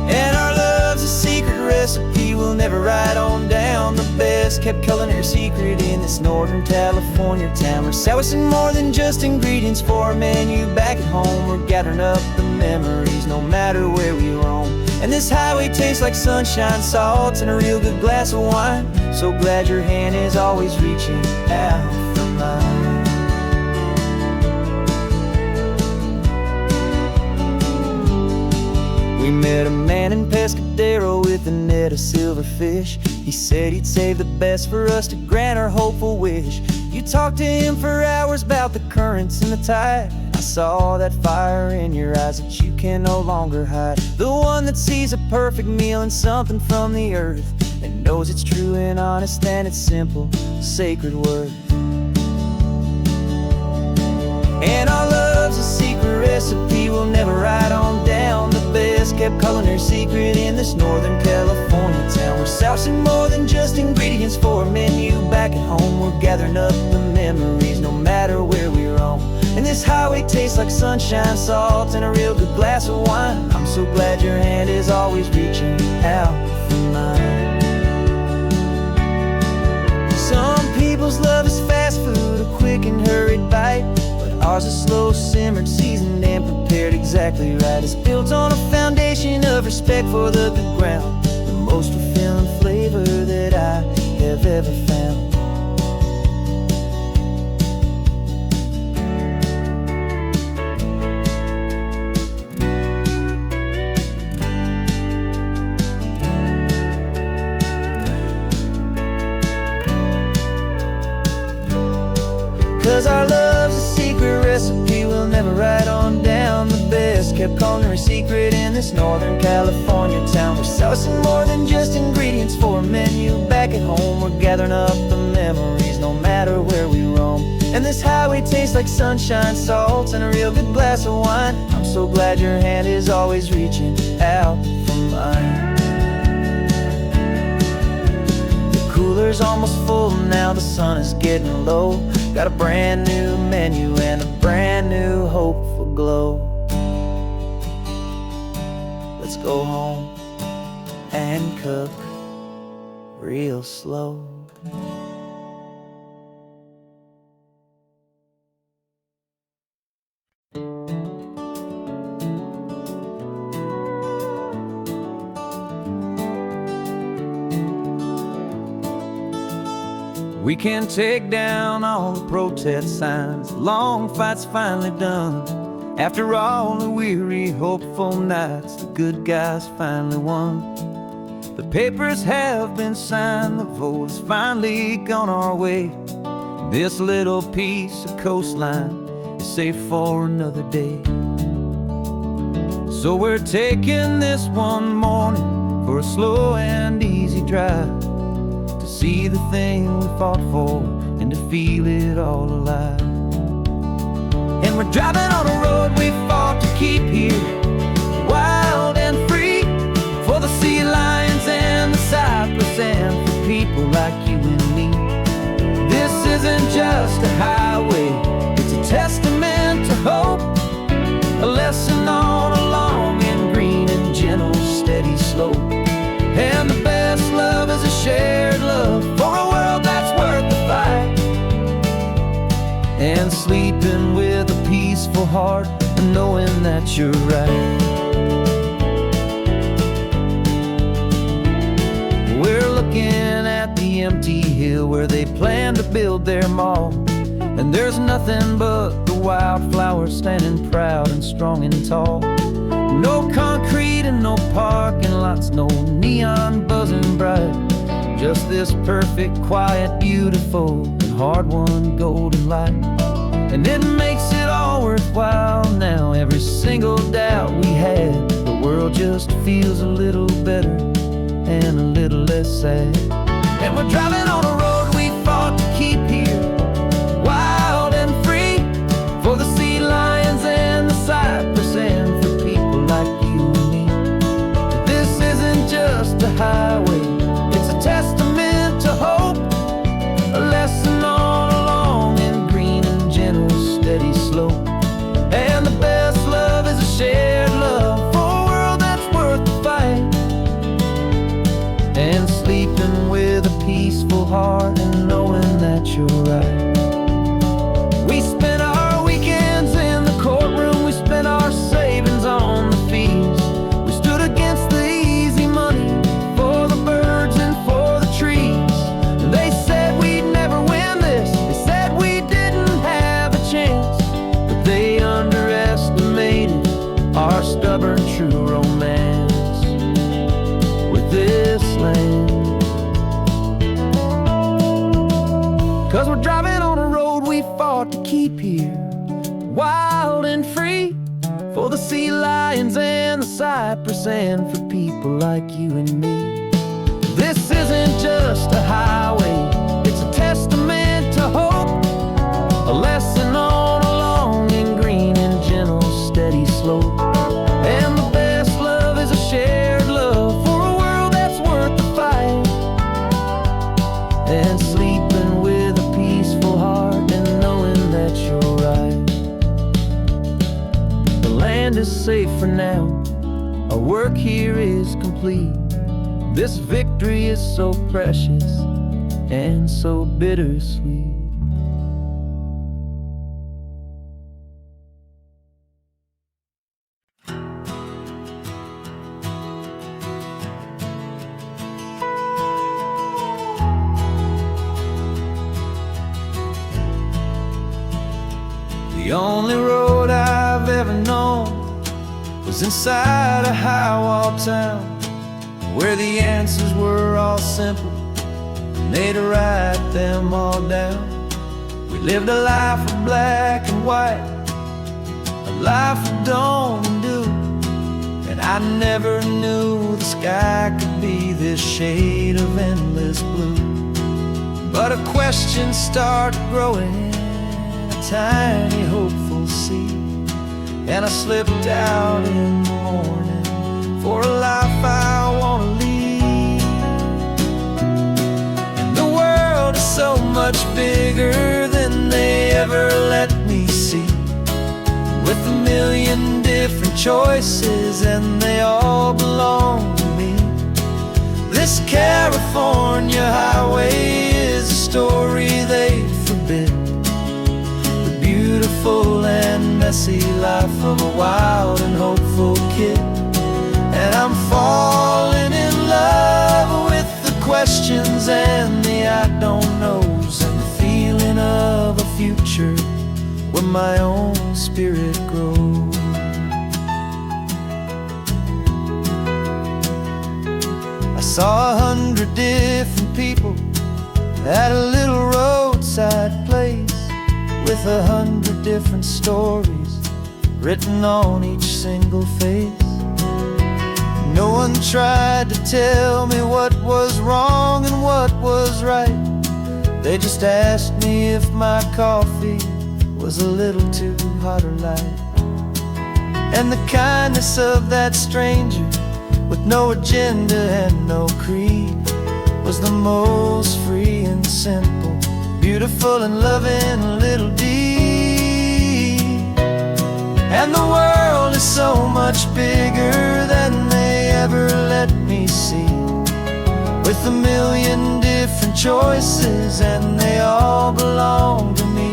And our love's a secret recipe we'll never write on down. The best kept culinary secret in this Northern California town. We're selling more than just ingredients for a menu back at home. We're gathering up the memories no matter where we roam. And this highway tastes like sunshine, salt, and a real good glass of wine. So glad your hand is always reaching out for mine. We met a man in Pescadero with a net of silverfish. He said he'd save the best for us to grant our hopeful wish. You talked to him for hours about the currents and the tide. I saw that fire in your eyes that you can no longer hide. The one that sees a perfect meal in something from the earth, and knows it's true and honest and it's simple, sacred worth. And our love's a secret recipe we'll never write on down. The best kept culinary secret in this Northern California town. We're sourcing more than just ingredients for a menu back at home. We're gathering up the memories no matter where we roam. And this highway tastes like sunshine, salt, and a real good glass of wine. I'm so glad your hand is always reaching out for mine. Some people's love is fast food, a quick and hurried bite. Ours is slow simmered, seasoned and prepared exactly right. It's built on a foundation of respect for the good ground, the most fulfilling flavor that I have ever found. 'Cause our love's a secret recipe we'll never write on down. The best kept culinary secret in this Northern California town. We're sourcing more than just ingredients for a menu back at home. We're gathering up the memories no matter where we roam. And this highway tastes like sunshine, salt, and a real good glass of wine. I'm so glad your hand is always reaching out for mine. Cooler's almost full now, the sun is getting low. Got a brand new menu and a brand new hopeful glow. Let's go home and cook real slow. We can take down all the protest signs, long fight's finally done. After all the weary, hopeful nights, the good guys finally won. The papers have been signed, the vote has finally gone our way. This little piece of coastline is safe for another day. So we're taking this one morning for a slow and easy drive, to see the thing we fought for and to feel it all alive. And we're driving on a road we fought to keep here, wild and free, for the sea lions and the cypress and for people like you and me. This isn't just a highway, it's a testament to hope, a lesson on a long and green and gentle steady slope. And the best love is a shared love for a world that's worth the fight, and sleeping with a peaceful heart and knowing that you're right. We're looking at the empty hill where they plan to build their mall, and there's nothing but the wildflowers standing proud and strong and tall. No concrete and no parking lots, no neon buzzing bright, just this perfect, quiet, beautiful, and hard-won golden light. And it makes it all worthwhile now, every single doubt we had. The world just feels a little better and a little less sad. And we're driving on a road we fought to keep here, wild and free, for the sea lions and the cypress and for sleeping with a peaceful heart and knowing that you're right. We spent our weekends in the courtroom, we spent our savings on the fees. We stood against the easy money for the birds and for the trees. And they said we'd never win this, they said we didn't have a chance, but they underestimated our stubborn true romance with this land. 'Cause we're driving on a road we fought to keep here, wild and free, for the sea lions and the cypress and for people like you and me. This isn't just a highway, it's a testament to hope, a lesson on a long and green and gentle steady slope. And the best love is a shared love for a world that's worth the fight. And sleeping with a peaceful heart and knowing that you're right. The land is safe for now, our work here is complete. This victory is so precious and so bittersweet. The only road I've ever known was inside a high-wall town, where the answers were all simple and they'd write them all down. We lived a life of black and white, a life of dawn and dew, and I never knew the sky could be this shade of endless blue. But a question started growing, tiny hopeful seed, and I slipped out in the morning for a life I want to lead. And the world is so much bigger than they ever let me see, with a million different choices and they all belong to me. This California highway is a story they forbid, beautiful and messy life of a wild and hopeful kid. And I'm falling in love with the questions and the I don't knows, and the feeling of a future where my own spirit grows. I saw 100 different people at a little roadside place, with 100 different stories written on each single face. No one tried to tell me what was wrong and what was right. They just asked me if my coffee was a little too hot or light. And the kindness of that stranger, with no agenda and no creed, was the most free and simple, beautiful and loving little deed. And the world is so much bigger than they ever let me see, with a million different choices and they all belong to me.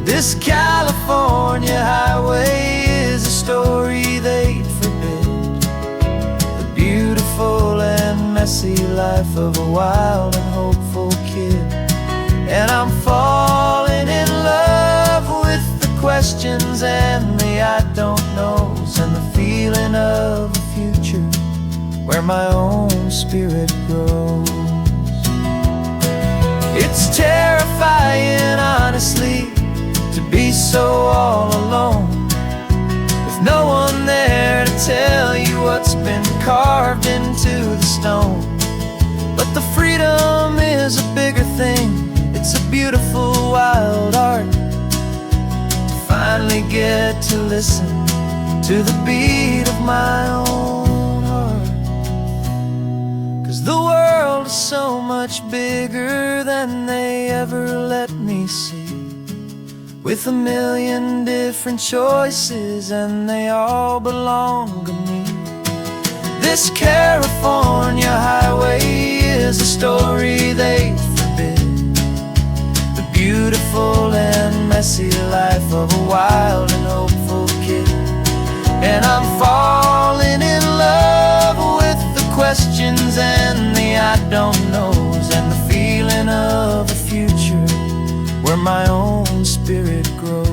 This California highway is a story they'd forbid, the beautiful and messy life of a wild and hopeful kid. And I'm falling in love with the questions and the I don't knows, and the feeling of a future where my own spirit grows. It's terrifying, honestly, to be so all alone, with no one there to tell you what's been carved into the stone. But the freedom is a bigger thing, it's a beautiful wild art, to finally get to listen to the beat of my own heart. 'Cause the world is so much bigger than they ever let me see, with a million different choices and they all belong to me. This California highway is a story they forbid, the beautiful and messy life of a wild and hopeful kid. And I'm falling in love with the questions and the I don't knows, and the feeling of a future where my own spirit grows.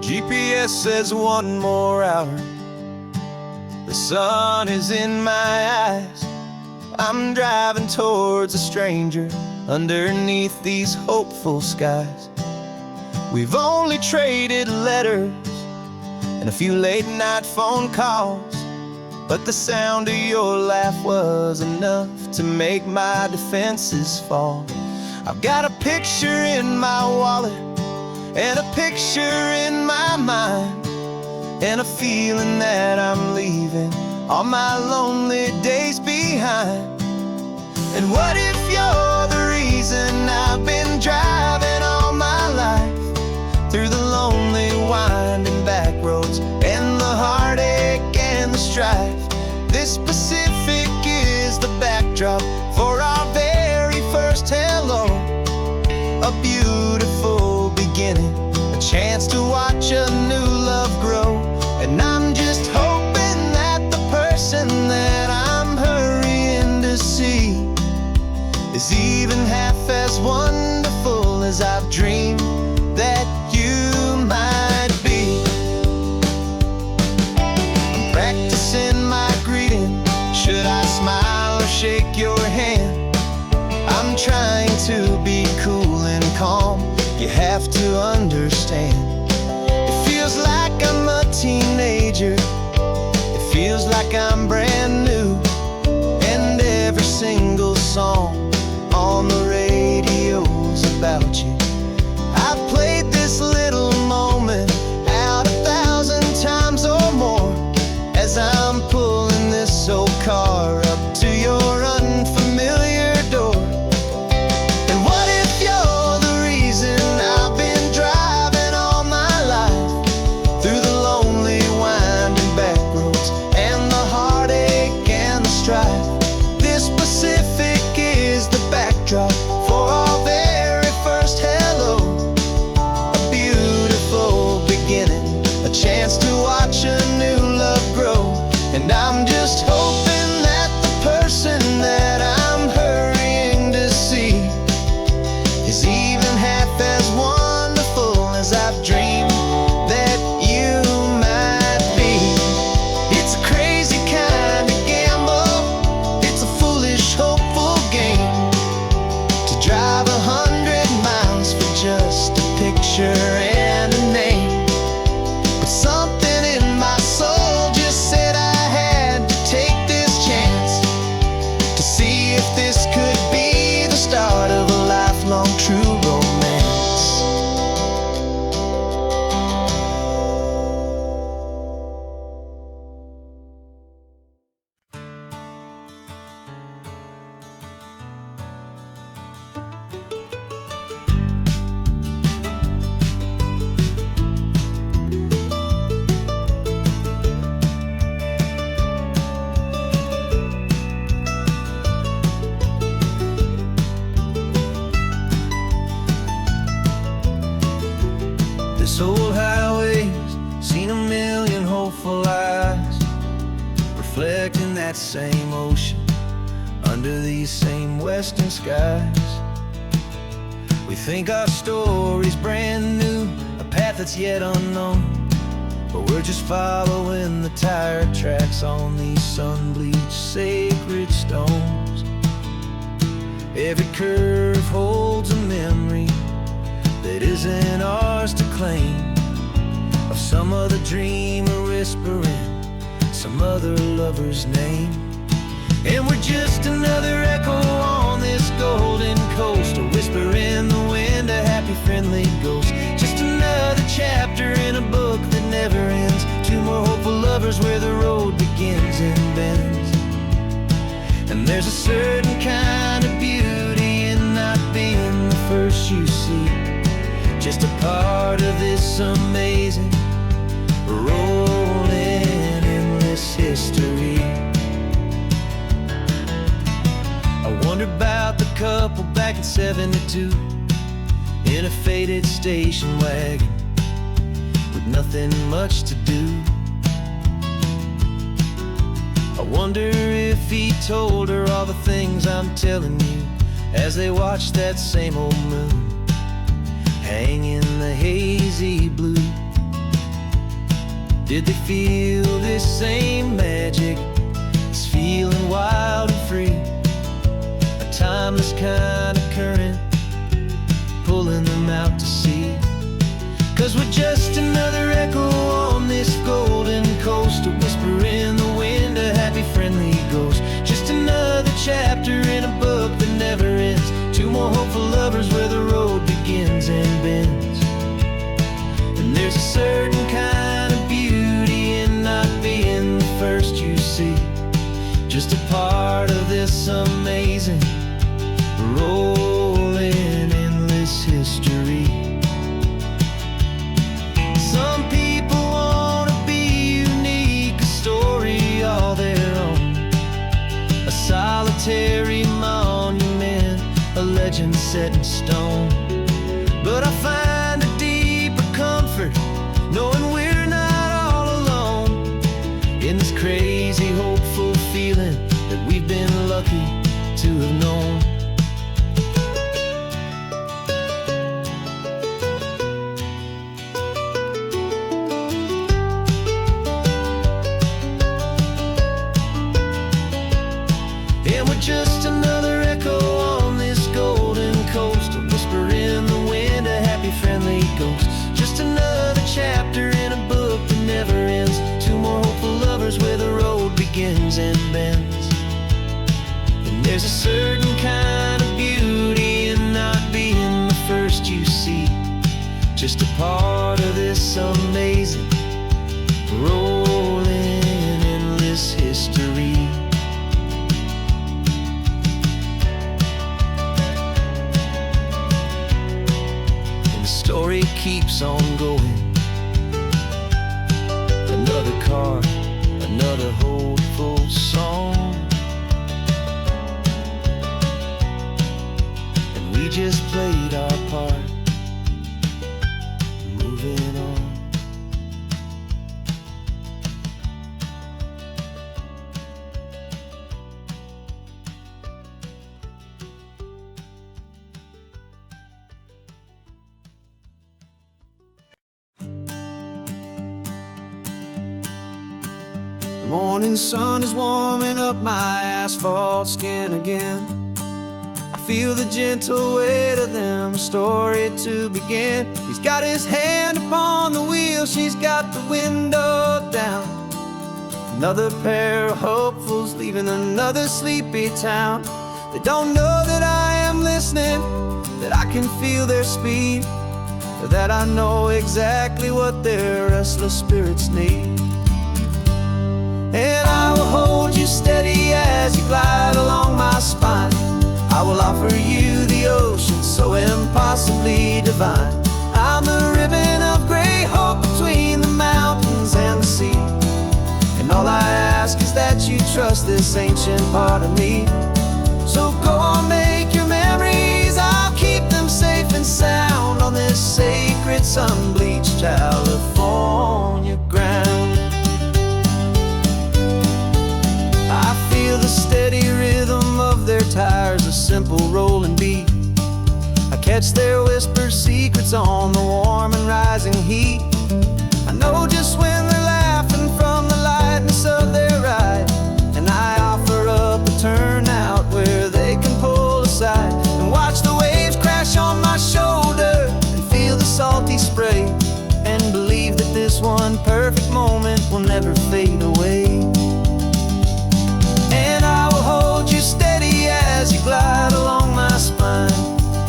GPS says 1 more hour. The sun is in my eyes. I'm driving towards a stranger underneath these hopeful skies. We've only traded letters and a few late night phone calls, but the sound of your laugh was enough to make my defenses fall. I've got a picture in my wallet and a picture in my mind, and a feeling that I'm leaving all my lonely days behind. And what if you're the reason I've been driving all my life, through the lonely winding back roads and the heartache and the strife? This Pacific is the backdrop for our very first hello, a beautiful beginning, a chance to watch a new love grow. And I'm just hoping that the person that I'm hurrying to see is even half as wonderful as I've dreamed that you might be. I'm practicing my greeting. Should I smile or shake your hand? I'm trying to be cool and calm. You have to understand, it feels like I'm a teenager, it feels like I'm brand new, and every single song on the radio's about you. I've played this little moment out 1,000 times or more, as I'm pulling this old car up to your unfamiliar door. And what if you're the reason I've been driving all my life, through the lonely winding back roads and the heartache and the strife? This Pacific is the backdrop for our very first hello, a beautiful beginning, a chance to watch a new love grow. And I'm just hoping that the person that I'm hurrying to see is even half as wonderful as I've dreamed that you might be. It's a crazy kind of gamble, it's a foolish, hopeful game, to drive 100 miles for just a picture and a name. But something in my soul just said I had to take this chance, to see if this could be the start of a lifelong true romance. This old highway's seen a million hopeful eyes, reflecting that same ocean under these same western skies. We think our story's brand new, a path that's yet unknown, but we're just following the tire tracks on these sun-bleached sacred stones. Every curve holds a memory that isn't ours to claim, of some other dreamer whispering some other lover's name. And we're just another echo on this golden coast, a whisper in the wind, a happy friendly friendly ghost. Just another chapter in a book that never ends. Two more hopeful lovers where the road begins and bends. And there's a certain kind of beauty in not being the first you see. Just a part of this amazing, rolling, endless history. I wonder about the couple back in '72 in a faded station wagon with nothing much to do. I wonder if he told her all the things I'm telling you as they watched that same old moon hang in the hazy blue. Did they feel this same magic, this feeling wild and free? A timeless kind of current pulling them out to sea. 'Cause we're just another echo on this golden coast, a whisper in the wind, a happy friendly ghost. Just another chapter in a book that never ends. Two more hopeful lovers where the road begins and bends. And there's a certain kind of beauty in not being the first you see. Just a part of this amazing, rolling, endless history. Some people wanna be unique, a story all their own, a solitary monument, a legend set in stone. But I find a deeper comfort knowing we're not all alone in this crazy, hopeful feeling that we've been lucky to have known. And we're just another echo on this golden coast, a whisper in the wind, a happy friendly ghost. Just another chapter in a book that never ends. Two more hopeful lovers where the road begins and bends. And there's a certain kind of beauty in not being the first you see. Just a part of this amazing, rolling, endless history. Story keeps on going. Another card, another hopeful song, and we just played our part, moving on. The morning sun is warming up my asphalt skin again. I feel the gentle weight of them, a story to begin. He's got his hand upon the wheel, she's got the window down. Another pair of hopefuls leaving another sleepy town. They don't know that I am listening, that I can feel their speed, or that I know exactly what their restless spirits need. And I will hold you steady as you glide along my spine. I will offer you the ocean so impossibly divine. I'm the ribbon of gray hope between the mountains and the sea. And all I ask is that you trust this ancient part of me. So go on, make your memories, I'll keep them safe and sound on this sacred sun-bleached California ground. I feel the steady rhythm of their tires, a simple rolling beat. I catch their whispered secrets on the warm and rising heat. I know just when they're laughing from the lightness of their ride, and I offer up a turnout where they can pull aside and watch the waves crash on my shoulder and feel the salty spray, and believe that this one perfect moment will never fade away. And I will hold you steady as you glide along my spine.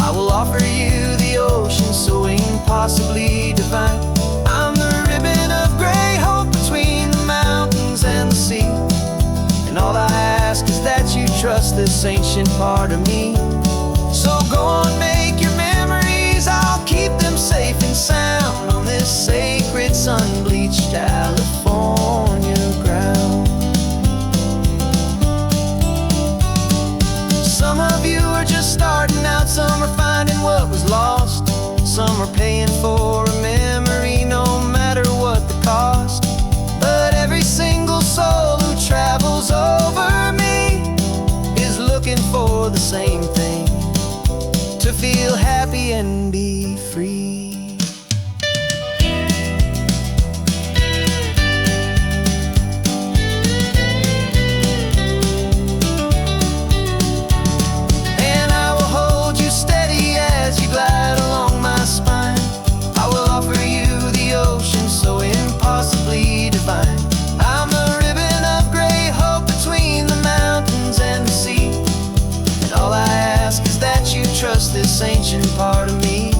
I will offer you the ocean so impossibly divine. I'm the ribbon of gray hope between the mountains and the sea, and all I ask is that you trust this ancient part of me. So go on, make your memories, I'll keep them safe and sound on this sacred sun-bleached California ground. Some of you are just starting out, some are finding what was lost, some are paying for a memory no matter what the cost. But every single soul who travels over me is looking for the same thing: to feel happy and be free. And I will hold you steady as you glide along my spine. I will offer you the ocean so impossibly divine. I'm the ribbon of gray hope between the mountains and the sea, and all I ask is that you trust this ancient part of me.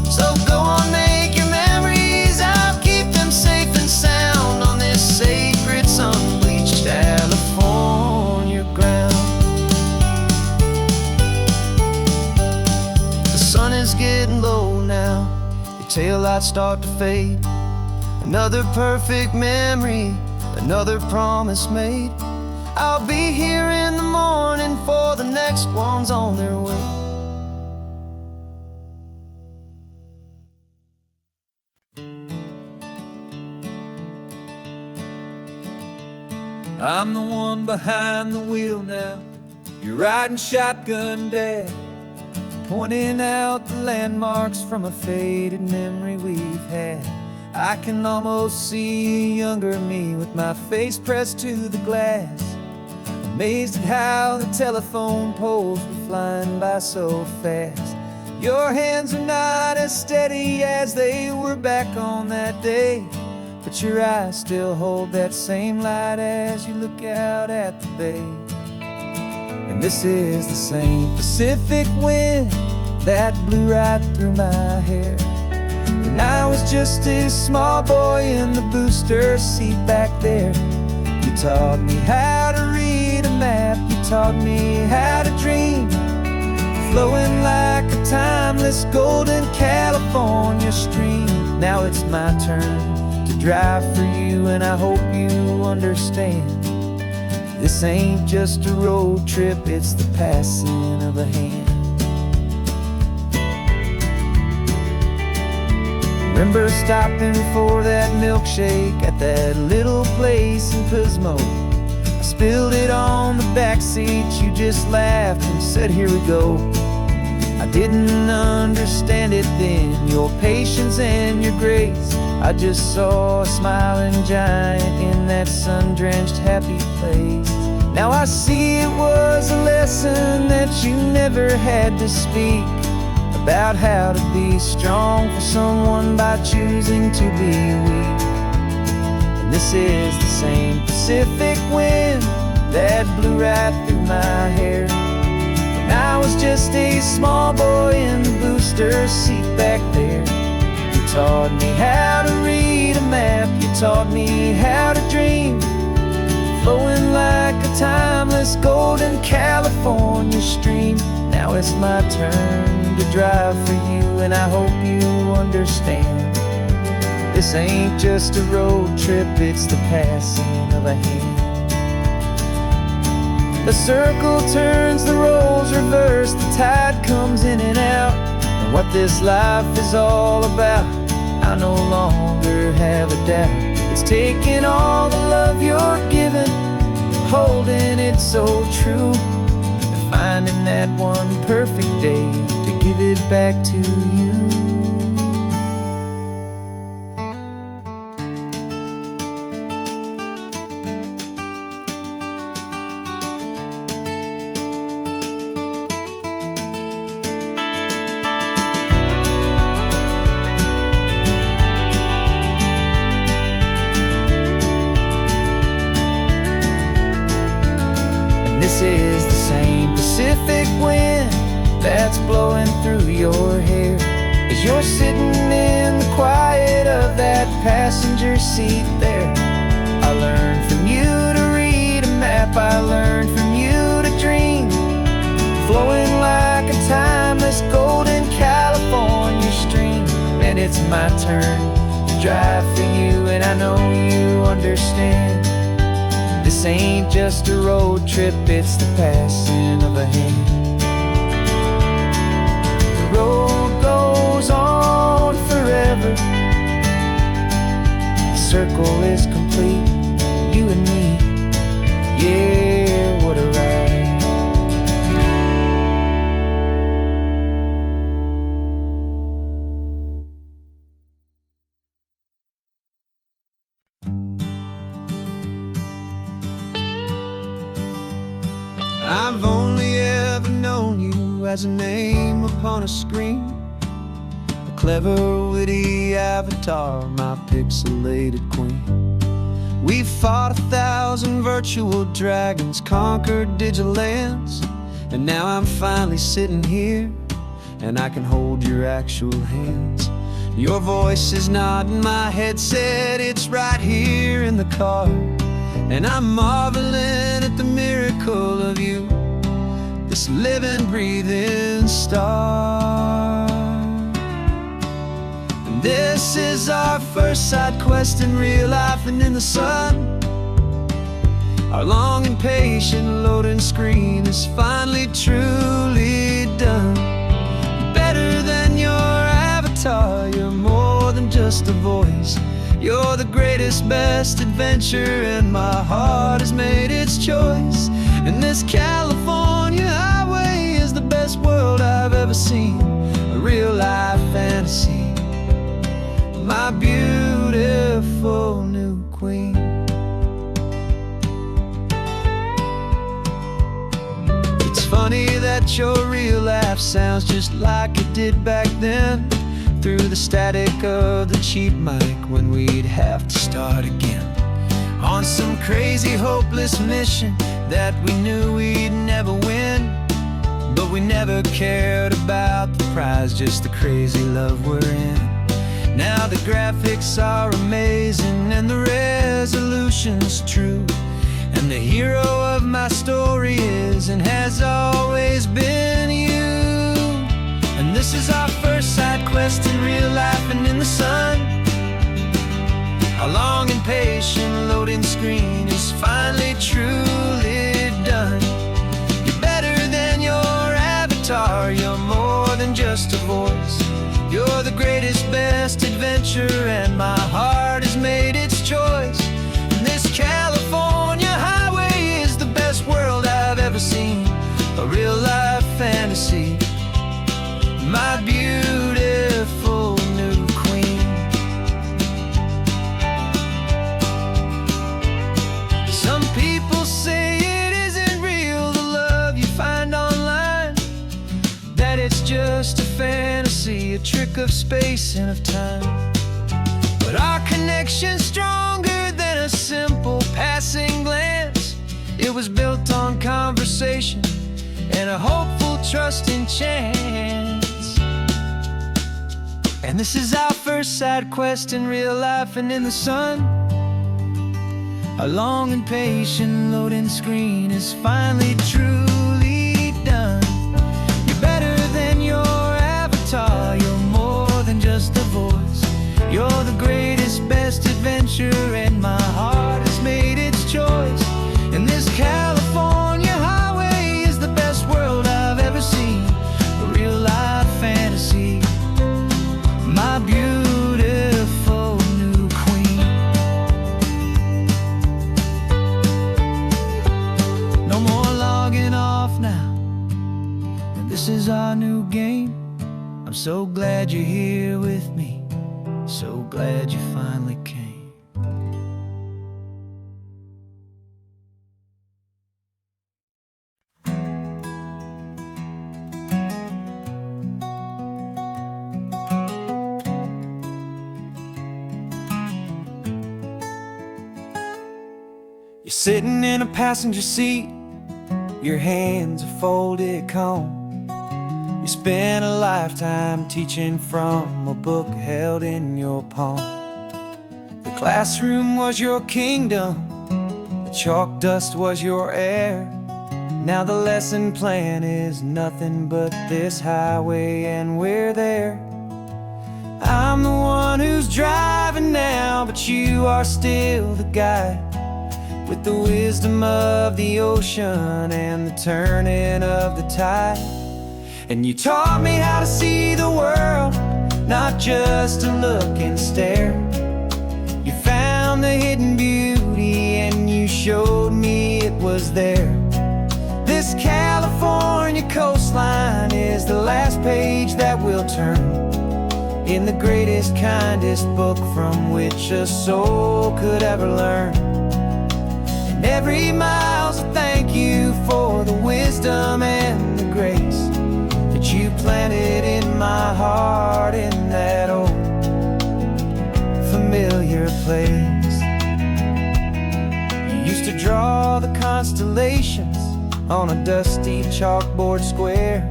So go on, make your memories, I'll keep them safe and sound on this sacred sun-bleached California ground. The sun is getting low now, your taillights start to fade. Another perfect memory, another promise made. I'll be here in the morning for the next ones on their way. I'm the one behind the wheel now, you're riding shotgun, Dad, pointing out the landmarks from a faded memory we've had. I can almost see a younger me with my face pressed to the glass, amazed at how the telephone poles were flying by so fast. Your hands are not as steady as they were back on that day, but your eyes still hold that same light as you look out at the bay. And this is the same Pacific wind that blew right through my hair when I was just a small boy in the booster seat back there. You taught me how to read a map, you taught me how to dream, flowing like a timeless golden California stream. Now it's my turn to drive for you, and I hope you understand. This ain't just a road trip, it's the passing of a hand. Remember stopping for that milkshake at that little place in Pismo? I spilled it on the back seat, you just laughed and said, here we go. I didn't understand it then, your patience and your grace. I just saw a smiling giant in that sun-drenched happy place. Now I see it was a lesson that you never had to speak, about how to be strong for someone by choosing to be weak. And this is the same Pacific wind that blew right through my hair when I was just a small boy in the booster seat back there. You taught me how to read a map, you taught me how to dream, flowing like a timeless golden California stream. Now it's my turn to drive for you, and I hope you understand. This ain't just a road trip, it's the passing of a hand. The circle turns, the roles reverse, the tide comes in and out, and what this life is all about, I no longer have a doubt. It's taking all the love you're giving, holding it so true, and finding that one perfect day to give it back to you. This is the same Pacific wind that's blowing through your hair as as you're sitting in the quiet of that passenger seat there. I learned from you to read a map, I learned from you to dream, flowing like a timeless golden California stream. And it's my turn to drive for you, and I know you understand. This ain't just a road trip, it's the passing of a hand. The road goes on forever, the circle is complete, you and me, yeah, what a ride. I've only ever known you as a name upon a screen, a clever, witty avatar, my pixelated queen. We fought 1,000 virtual dragons, conquered digital lands, and now I'm finally sitting here, and I can hold your actual hands. Your voice is not in my headset, it's right here in the car, and I'm marveling at the miracle of you, this living, breathing star. And this is our first side quest in real life and in the sun. Our long and patient loading screen is finally truly done. You're better than your avatar, you're more than just a voice. You're the greatest, best adventure, and my heart has made its choice. And this California highway is the best world I've ever seen, a real life fantasy, my beautiful new queen. It's funny that your real life sounds just like it did back then, through the static of the cheap mic when we'd have to start again, on some crazy hopeless mission that we knew we'd never win. But we never cared about the prize, just the crazy love we're in. Now the graphics are amazing and the resolution's true, and the hero of my story is and has always been you. And this is our first side quest in real life and in the sun. Our long and patient loading screen is finally truly done. You're better than your avatar, you're more than just a voice. You're the greatest, best adventure, and my heart has made its choice. And this California highway is the best world I've ever seen, a real life fantasy, my beautiful new queen. Some people say it isn't real, the love you find online, that it's just a fantasy, a trick of space and of time. But our connection's stronger than a simple passing glance. It was built on conversation and a hopeful, trusting chance. And this is our first side quest in real life and in the sun. Our long and patient loading screen is finally truly done. You're better than your avatar, you're more than just a voice. You're the greatest, best adventure, and my heart has made its choice. And this California highway is the best world I've ever seen, a real life fantasy, my beautiful new queen. No more logging off now, and this is our new game. I'm so glad you're here with me, so glad you finally came. You're sitting in a passenger seat, your hands are folded calm. You're You spent a lifetime teaching from a book held in your palm. The classroom was your kingdom, the chalk dust was your air. Now the lesson plan is nothing but this highway and we're there. I'm the one who's driving now, but you are still the guide, with the wisdom of the ocean and the turning of the tide. And you taught me how to see the world, not just to look and stare. You found the hidden beauty and you showed me it was there. This California coastline is the last page that we'll turn in the greatest, kindest book from which a soul could ever learn. And every mile's a thank you for the wisdom and the grace that you planted in my heart in that old familiar place. You used to draw the constellations on a dusty chalkboard square.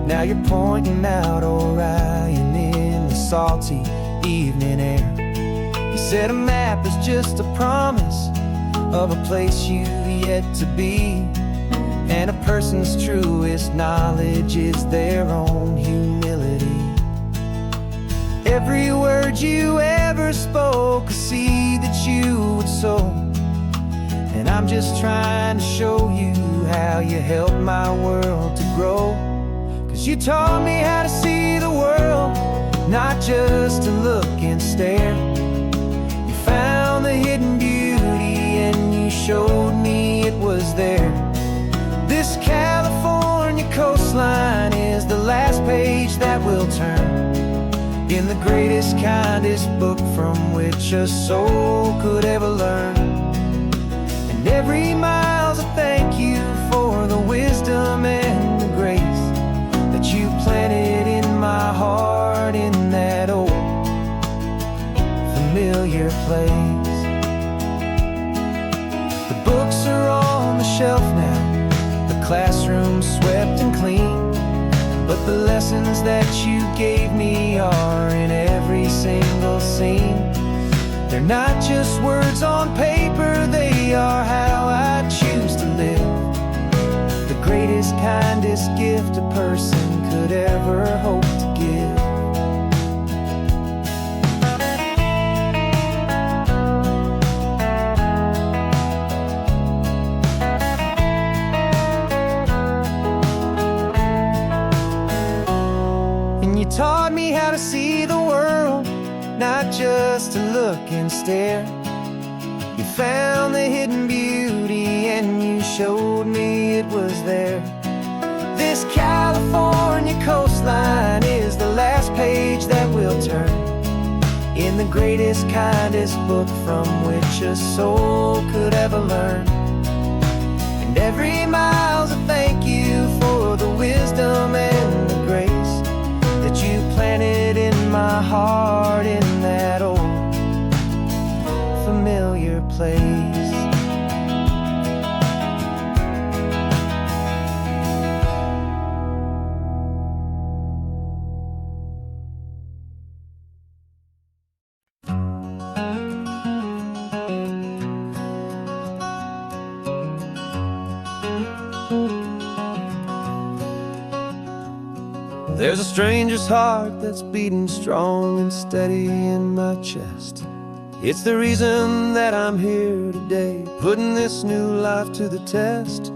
Now you're pointing out Orion in the salty evening air. You said a map is just a promise of a place you've yet to be, and a person's truest knowledge is their own humility. Every word you ever spoke, a seed that you would sow, and I'm just trying to show you how you helped my world to grow. 'Cause you taught me how to see the world, not just to look and stare. You found the hidden beauty and you showed me it was there. This California coastline is the last page that we'll turn in the greatest, kindest book from which a soul could ever learn. And every mile's a thank you for the wisdom and the grace that you planted in my heart in that old familiar place. The books are on the shelf now, the classroom swept and clean, but the lessons that you gave me are in every single scene. They're not just words on paper, they are how I choose to live. The greatest, kindest gift a person could ever hope to give. And you taught me how to see the world, not just to look and stare. You found the hidden beauty and you showed me it was there. This California coastline is the last page that we'll turn in the greatest, kindest book from which a soul could ever learn. And every mile's a thank you for the wisdom and the grace that you planted in my heart in that old familiar place. There's a stranger's heart that's beating strong and steady in my chest. It's the reason that I'm here today, putting this new life to the test.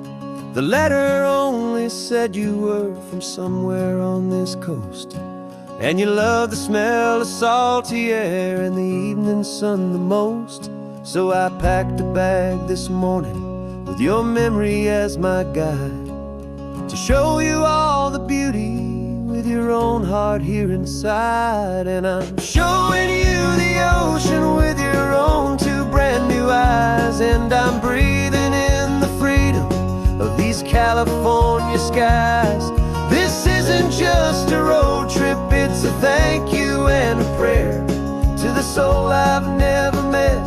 The letter only said you were from somewhere on this coast, and you love the smell of salty air and the evening sun the most. So I packed a bag this morning with your memory as my guide, to show you all the beauty with your own heart here inside. And I'm showing you the ocean with your own two brand new eyes, and I'm breathing in the freedom of these California skies. This isn't just a road trip, it's a thank you and a prayer to the soul I've never met,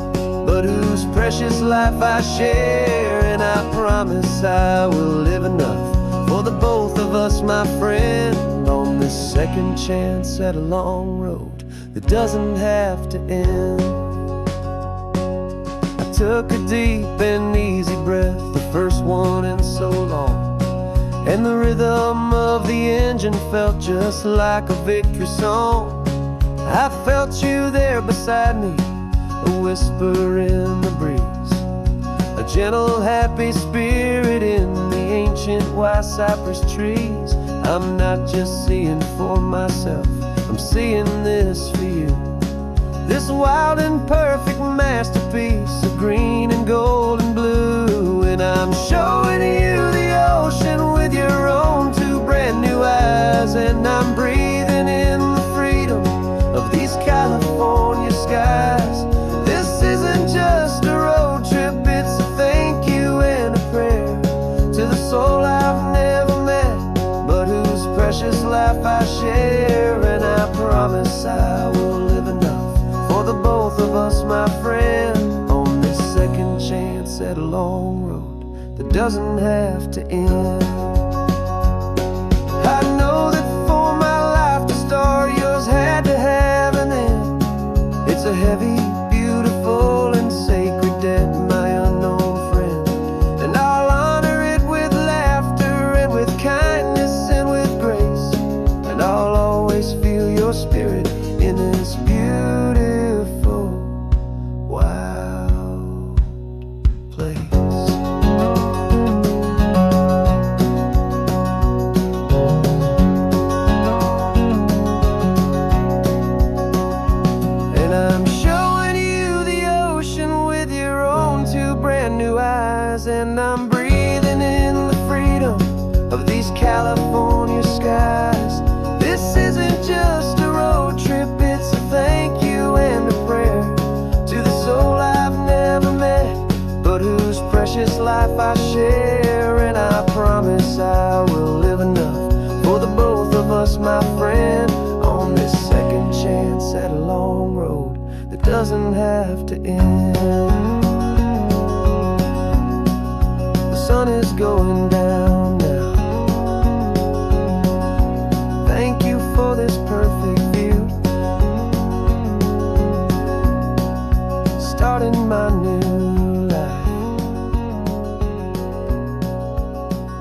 but whose precious life I share. And I promise I will live enough for the both of of us, my friend, on this second chance at a long road that doesn't have to end. I took a deep and easy breath, the first one in so long, and the rhythm of the engine felt just like a victory song. I felt you there beside me, a whisper in the breeze, a gentle, happy spirit in the ancient white cypress trees. I'm not just seeing for myself, I'm seeing this for you. This wild and perfect masterpiece of green and gold and blue. And I'm showing you the ocean with your own two brand new eyes. And I'm breathing in the freedom of these California skies. This isn't just a road trip, it's a thank you and a prayer to the soul I've never met, but whose precious life I share. And I promise I will live enough for the both of us, my friend, on this second chance at a long road that doesn't have to end. I know that for my life to start, yours had to have an end. It's a heavy, beautiful, and sacred debt, my unknown friend, and I'll honor it with laughter and with kindness and with grace, and I'll always feel your spirit in this beautiful, wild place. And I'm showing you the ocean with your own two brand new eyes. And I'm breathing in the freedom of these California skies. This isn't just a road trip, it's a thank you and a prayer to the soul I've never met, but whose precious life I share. And I promise I will live enough for the both of us, my friend, on this second chance at a long road that doesn't have to end. The sun is going down now. Thank you for this perfect view, starting my new life,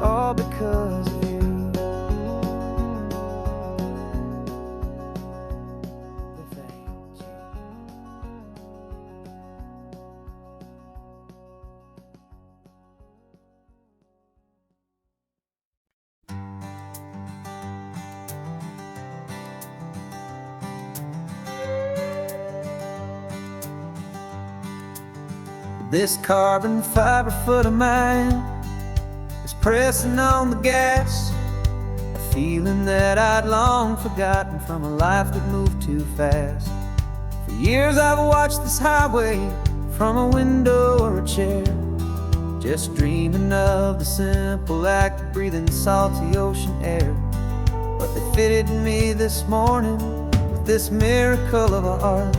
all because of you. Thank you. This carbon fiber foot of mine is pressing on the gas, a feeling that I'd long forgotten from a life that moved too fast. For years I've watched this highway from a window or a chair, just dreaming of the simple act of breathing salty ocean air. But they fitted me this morning with this miracle of art,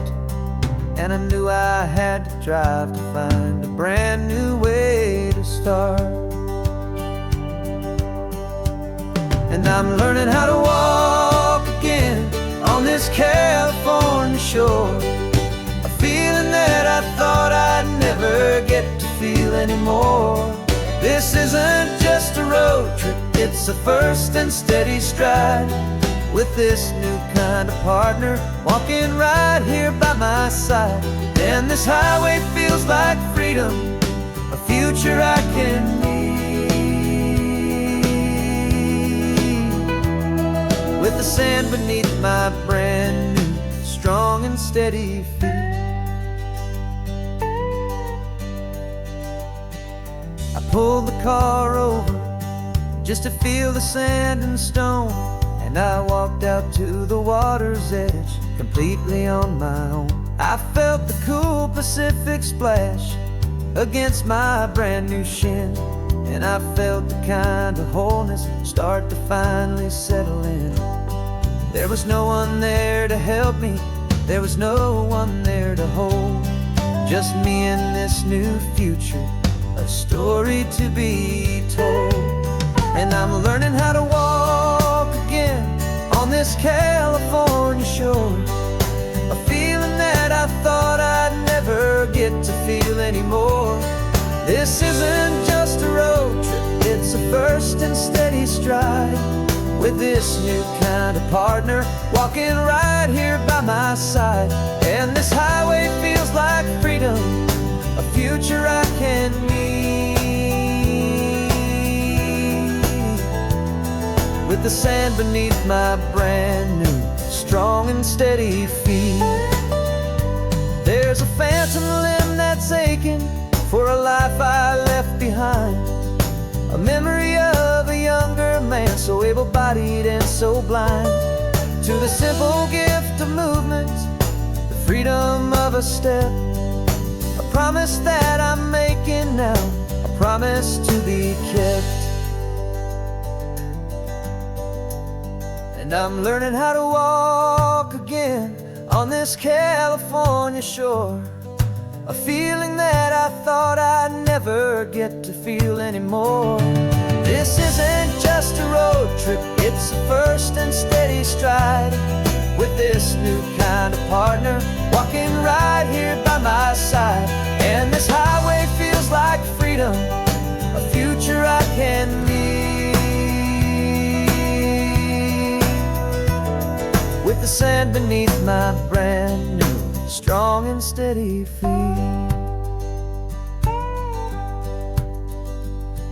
and I knew I had to drive to find a brand new way to start. And I'm learning how to walk again on this California shore, a feeling that I thought I'd never get to feel anymore. This isn't just a road trip, it's a first and steady stride, with this new kind of partner walking right here by my side. And this highway feels like freedom, a future I can need, with the sand beneath my brand new, strong and steady feet. I pulled the car over just to feel the sand and stone, and I walked out to the water's edge, completely on my own. I felt the cool Pacific splash against my brand new shin, and I felt the kind of wholeness start to finally settle in. There was no one there to help me, there was no one there to hold, just me and this new future, a story to be told. And I'm learning how to walk on this California shore. A feeling that I thought I'd never get to feel anymore. This isn't just a road trip, it's a first and steady stride. With this new kind of partner walking right here by my side. And this highway feels like freedom, a future I can meet. With the sand beneath my brand new, strong and steady feet. There's a phantom limb that's aching for a life I left behind. A memory of a younger man, so able-bodied and so blind. To the simple gift of movement, the freedom of a step. A promise that I'm making now, a promise to be kept. And I'm learning how to walk again on this California shore. A feeling that I thought I'd never get to feel anymore. This isn't just a road trip, it's a first and steady stride. With this new kind of partner walking right here by my side. And this highway feels like freedom, a future I can meet. With the sand beneath my brand new, strong and steady feet.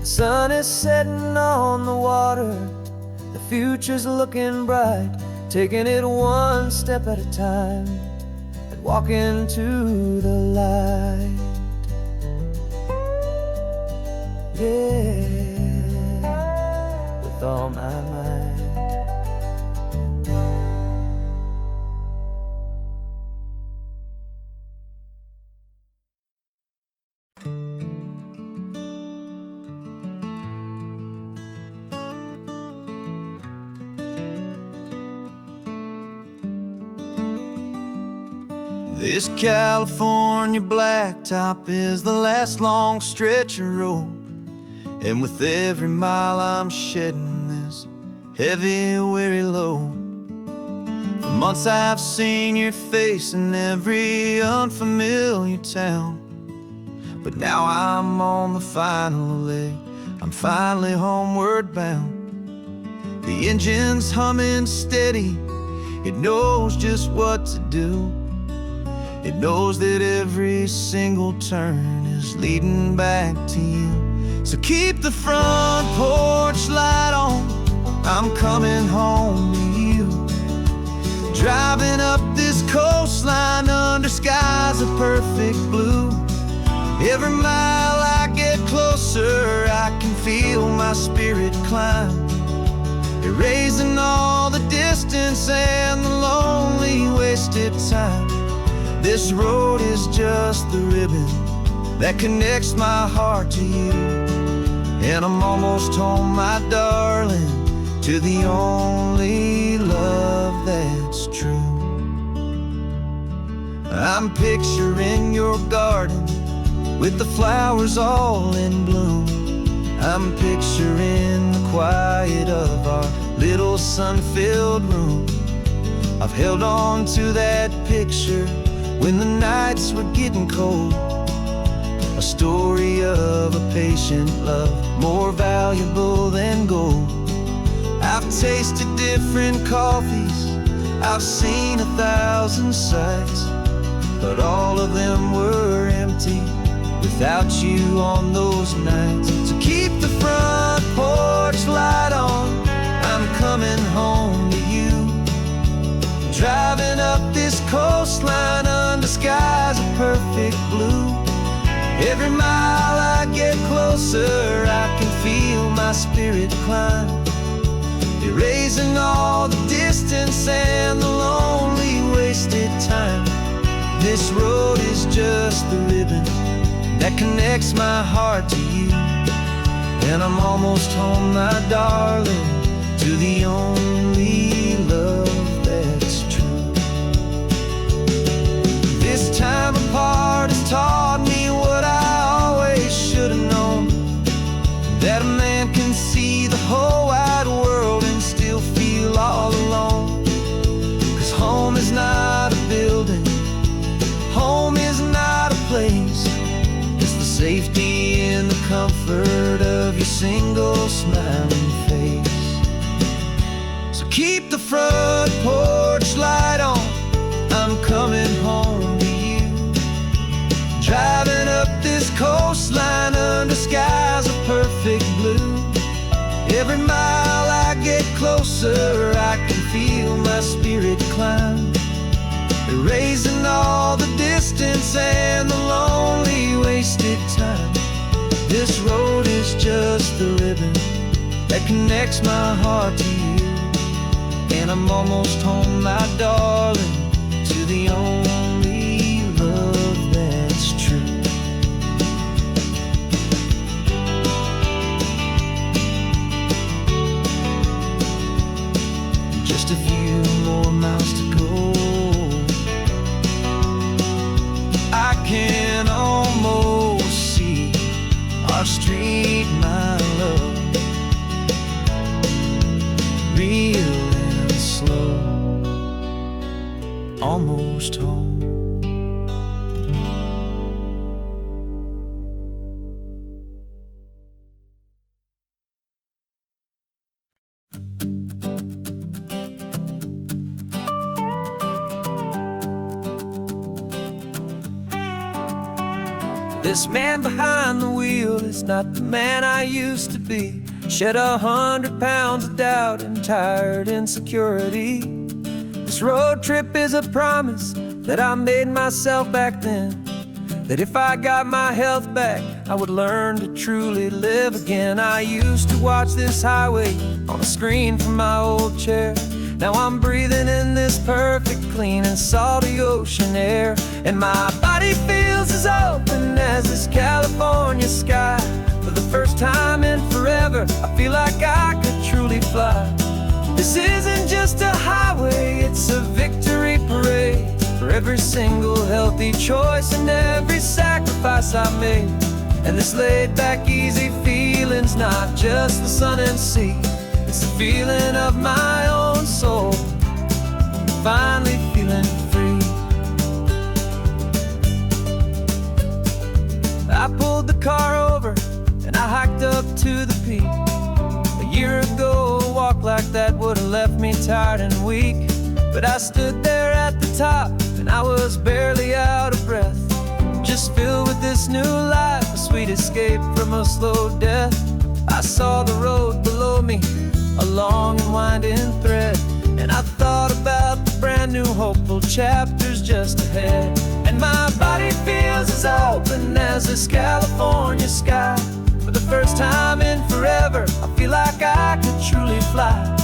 The sun is setting on the water, the future's looking bright. Taking it one step at a time and walking to the light. Yeah, with all my might. This California blacktop is the last long stretch of road, and with every mile I'm shedding this heavy, weary load. For months I've seen your face in every unfamiliar town, but now I'm on the final leg, I'm finally homeward bound. The engine's humming steady, it knows just what to do. It knows that every single turn is leading back to you. So keep the front porch light on, I'm coming home to you. Driving up this coastline under skies of perfect blue. Every mile I get closer, I can feel my spirit climb, erasing all the distance and the lonely wasted time. This road is just the ribbon that connects my heart to you. And I'm almost home, my darling, to the only love that's true. I'm picturing your garden with the flowers all in bloom. I'm picturing the quiet of our little sun-filled room. I've held on to that picture when the nights were getting cold. A story of a patient love, more valuable than gold. I've tasted different coffees, I've seen 1,000 sights, but all of them were empty without you on those nights. So keep the front porch light on, I'm coming home to you. Driving up this coastline under skies of perfect blue. Every mile I get closer, I can feel my spirit climb, erasing all the distance and the lonely wasted time. This road is just the ribbon that connects my heart to you. And I'm almost home, my darling, to the only love that's true. This time apart has taught me what I always should have known, that a man can see the whole wide world and still feel all alone. Home is not a building, home is not a place. It's the safety and the comfort of your single smiling face. So keep the front porch light on, I'm coming home to you. Driving up this coastline under skies of perfect blue. Every mile I get closer, I can feel my spirit climb, erasing all the distance and the lonely wasted time. This road is just the ribbon that connects my heart to you. And I'm almost home, my darling, to the only love that's true. Just a few more miles to go, I can almost see our street, my love, real and slow, almost home. This man behind the wheel is not the man I used to be. Shed 100 pounds of doubt and tired insecurity. This road trip is a promise that I made myself back then, that if I got my health back, I would learn to truly live again. I used to watch this highway on a screen from my old chair. Now I'm breathing in this perfect, clean and salty ocean air. And my body feels as open as this California sky. For the first time in forever, I feel like I could truly fly. This isn't just a highway, it's a victory parade. For every single healthy choice and every sacrifice I made. And this laid back, easy feeling's not just the sun and sea. It's the feeling of my own soul, finally feeling free. I pulled the car over and I hiked up to the peak. A year ago, a walk like that would have left me tired and weak. But I stood there at the top and I was barely out of breath, just filled with this new life, a sweet escape from a slow death. I saw the road below me, a long and winding thread, and I thought about the brand new hopeful chapters just ahead. And my body feels as open as this California sky. For the first time in forever, I feel like I could truly fly.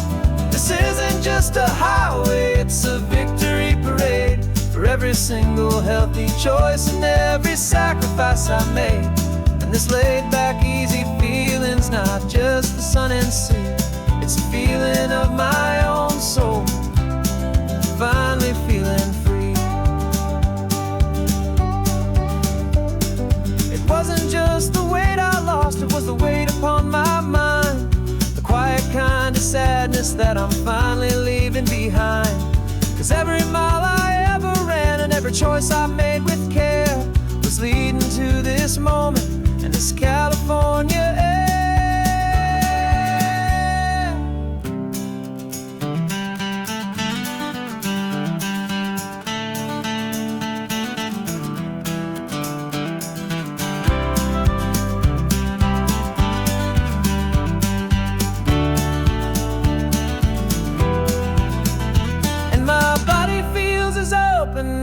This isn't just a highway, it's a victory parade. For every single healthy choice and every sacrifice I made. And this laid back, easy feeling's not just the sun and sea. It's a feeling of my own soul, finally feeling free. It wasn't just the weight I lost, it was the weight upon my mind. The quiet kind of sadness that I'm finally leaving behind. Cause every mile I ever ran and every choice I made with care was leading to this moment and this California air.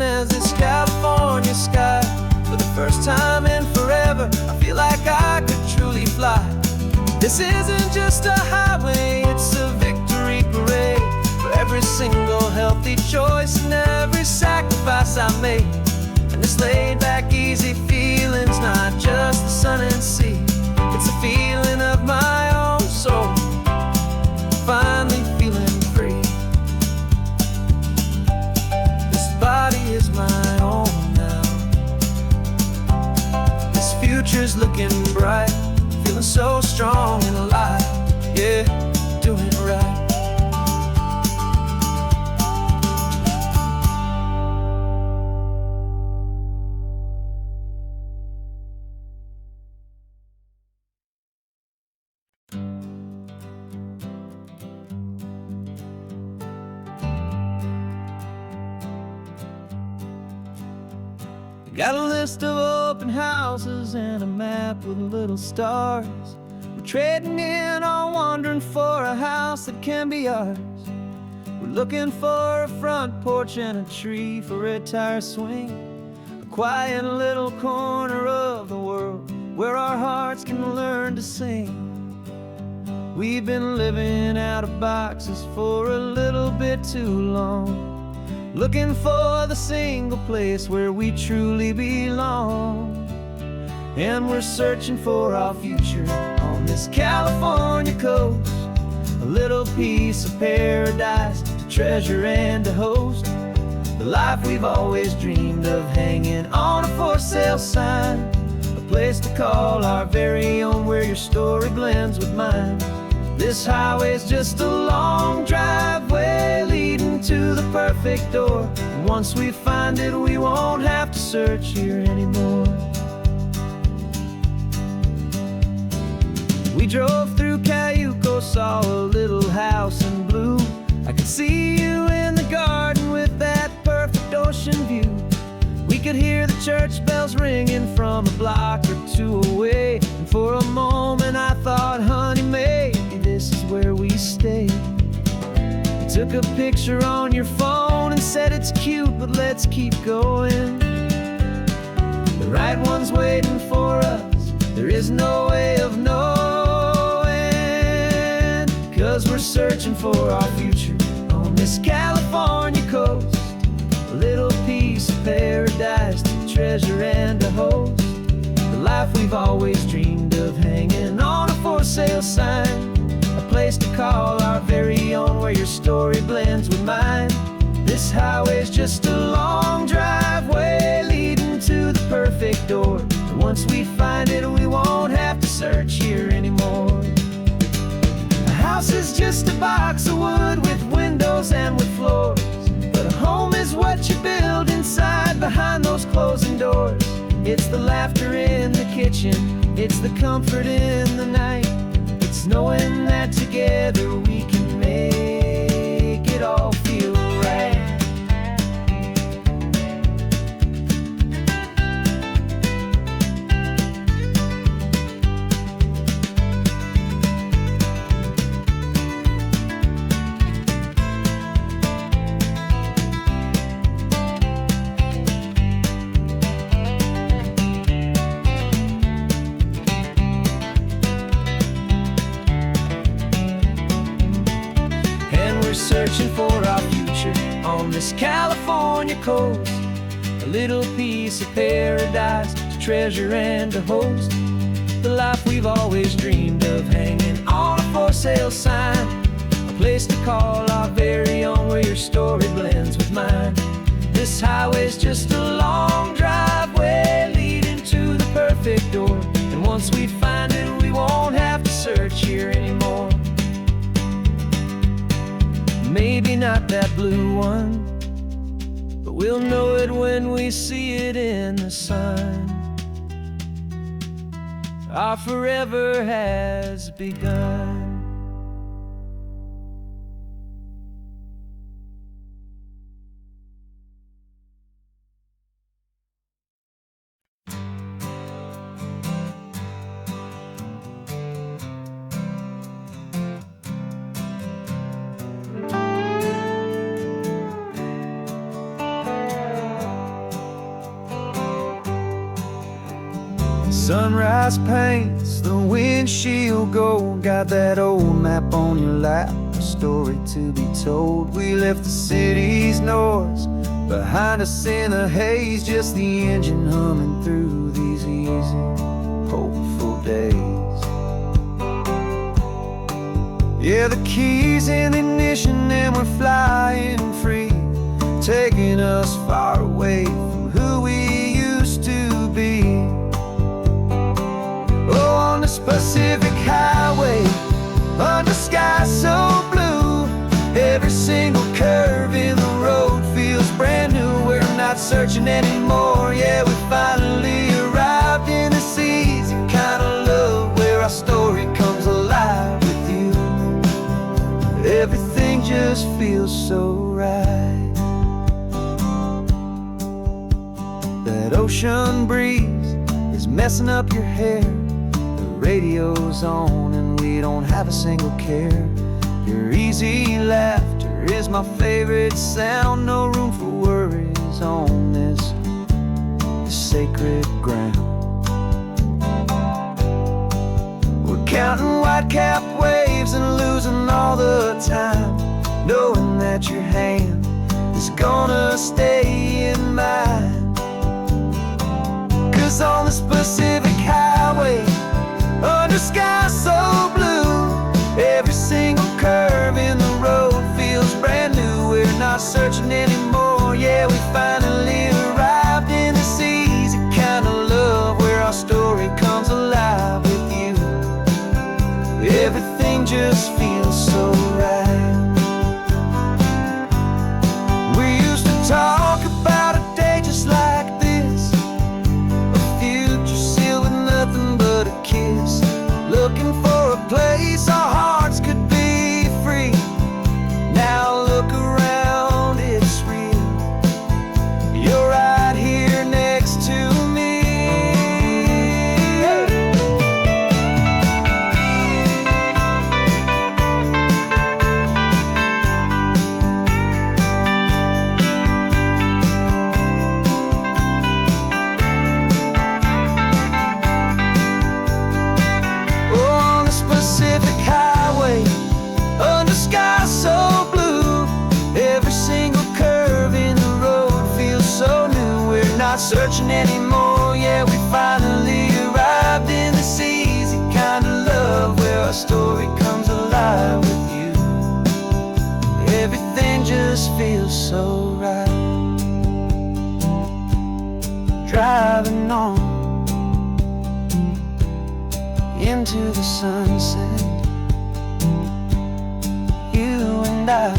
As this California sky. For the first time in forever, I feel like I could truly fly. This isn't just a highway, it's a victory parade. For every single healthy choice and every sacrifice I made. And this laid back, easy feeling's not just the sun and sea. It's a feeling of my own soul, finally feeling free. Body is my own now. This future's looking bright, feeling so strong and alive. Yeah, doing right. Got a list of open houses and a map with little stars. We're trading in or wandering for a house that can be ours. We're looking for a front porch and a tree for a tire swing, a quiet little corner of the world where our hearts can learn to sing. We've been living out of boxes for a little bit too long, looking for the single place where we truly belong. And we're searching for our future on this California coast, a little piece of paradise to treasure and to host, the life we've always dreamed of, hanging on a for sale sign, a place to call our very own where your story blends with mine. This highway's just a long driveway leading to the perfect door, and once we find it we won't have to search here anymore. We drove through Cayuco, saw a little house in blue. I could see you in the garden with that perfect ocean view. We could hear the church bells ringing from a block or two away, and for a moment I thought, honey, maybe this is where we stay. You took a picture on your phone and said it's cute, but let's keep going. The right one's waiting for us, there is no way of knowing, 'cause we're searching for our future on this California coast, a little piece of paradise to treasure and to host, the life we've always dreamed of, hanging on a for sale sign, a place to call our very own where your story blends with mine. This highway's just a long driveway leading to the perfect door, and once we find it we won't have to search here anymore. A house is just a box of wood with windows and with floors, but a home is what you build inside behind those closing doors. It's the laughter in the kitchen, it's the comfort in the night, it's knowing that together we can make it all feel right. Searching for our future on this California coast, a little piece of paradise to treasure and to host, the life we've always dreamed of, hanging on a for sale sign, a place to call our very own where your story blends with mine. This highway's just a long driveway leading to the perfect door, and once we find it we won't have to search here anymore. Maybe not that blue one, but we'll know it when we see it in the sun. Our forever has begun. Sunrise paints the windshield gold, got that old map on your lap, a story to be told. We left the city's noise behind us in the haze, just the engine humming through these easy, hopeful days. Yeah, the keys in the ignition and we're flying free, taking us far away from who we used to be. Oh, on this Pacific highway, under sky so blue, every single curve in the road feels brand new. We're not searching anymore, yeah, we finally arrived in this easy kind of love where our story comes alive with you. Everything just feels so right. That That ocean breeze is messing up your hair. The radio's on and we don't have a single care. Your easy laughter is my favorite sound. No room for worries on this sacred ground. We're counting white-capped waves and losing all the time, knowing that your hand is gonna stay in mine. 'Cause on this Pacific highway, under sky so blue, every single curve in the road feels brand new. We're not searching anymore, yeah, we finally arrived in this easy kind of love where our story comes alive with you. Everything just feels so right. We used to talk about a day just like this, a future sealed with nothing but a kiss, looking for a place our hearts could be free. Now look around, it's real. You're right here next to me. On this Pacific highway, under sky so blue, every single curve in the road feels so new. We're not searching anymore, yeah, we finally arrived in this easy kind of love where our story comes alive with you. Everything just feels so right. Driving on into the sunset, you and I,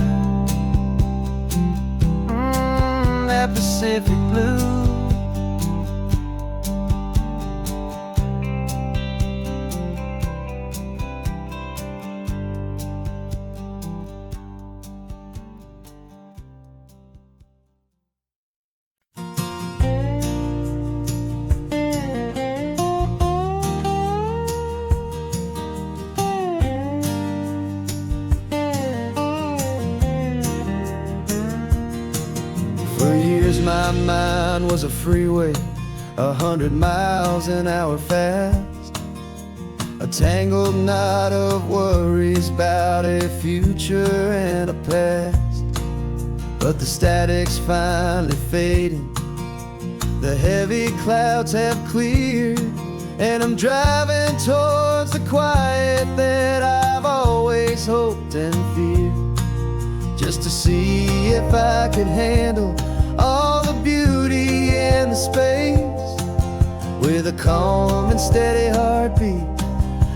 that Pacific blue. For years my mind was a freeway, 100 miles an hour fast, a tangled knot of worries about a future and a past. But the static's finally fading, the heavy clouds have cleared, and I'm driving towards the quiet that I've always hoped and feared, just to see if I could handle all the beauty and the space, with a calm and steady heartbeat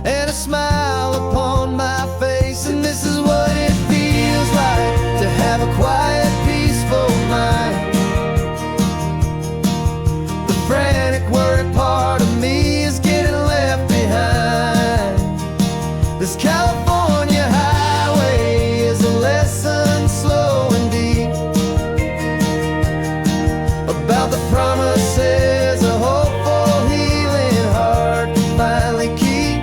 and a smile upon my face. And this is what it feels like to have a quiet, peaceful mind. The frantic, worried part of me is getting left behind. This California highway is a lesson slow and deep about the promises a hopeful, healing heart can finally keep.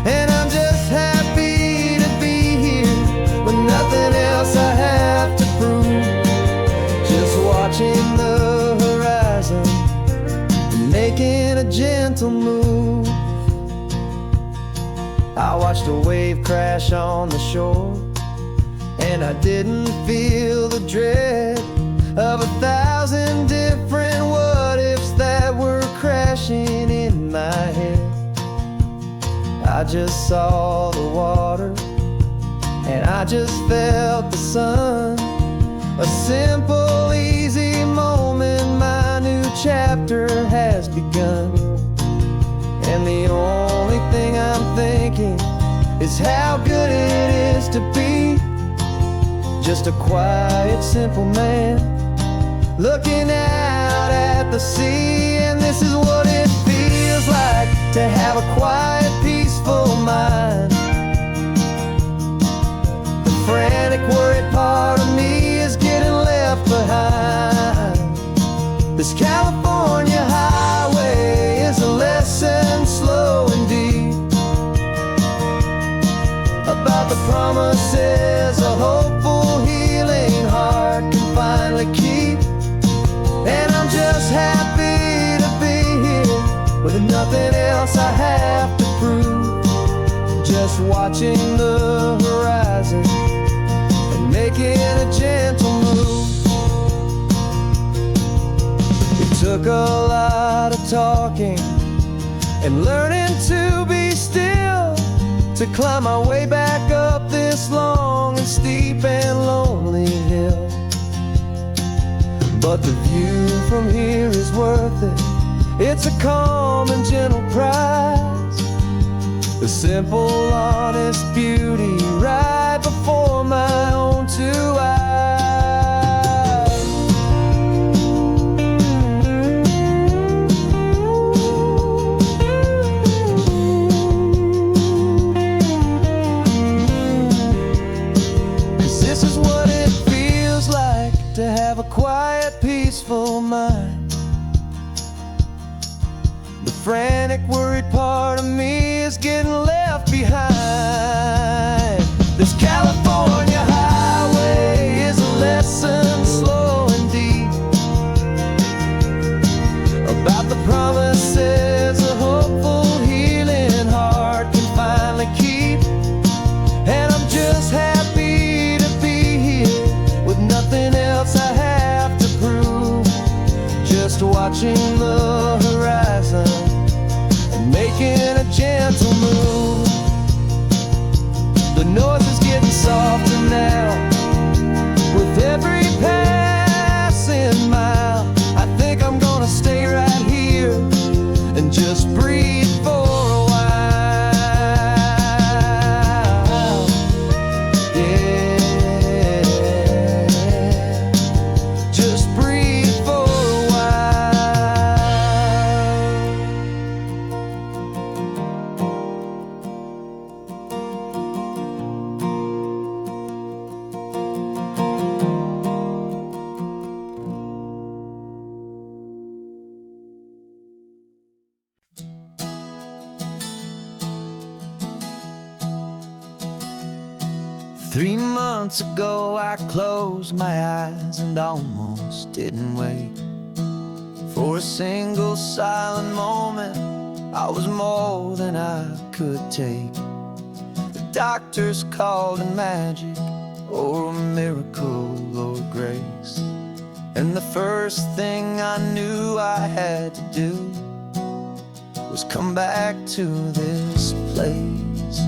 And I'm just happy to be here with nothing else I have to prove, just watching the horizon and making a gentle move. I watched a wave crash on the shore, and I didn't feel the dread of 1,000 different what-ifs that were crashing in my head. I just saw the water, and I just felt the sun. A simple, easy moment, my new chapter has begun. And the only thing I'm thinking is how good it is to be just a quiet, simple man looking out at the sea. And this is what it feels like to have a quiet, peaceful mind. The frantic, worried part of me is getting left behind. This California just watching the horizon and making a gentle move. It took a lot of talking and learning to be still to climb my way back up this long and steep and lonely hill. But the view from here is worth it. It's a calm and gentle prize, the simple, honest beauty right before my own two eyes. 'Cause this is what it feels like to have a quiet, peaceful mind. The frantic, worried part of me is getting left behind. This California highway is a lesson slow and deep about the promises a hopeful, healing heart can finally keep. And I'm just happy to be here with nothing else I have to prove, just watching the horizon and making a gentle move. The noise is getting softer now with every passing mile. I think I'm gonna stay right here and just breathe for a while. Yeah, just breathe for a while. Three months ago I closed my eyes and almost didn't wait for a single silent moment. I was more than I could take. The doctors called it magic or a miracle or grace, and the first thing I knew I had to do was come back to this place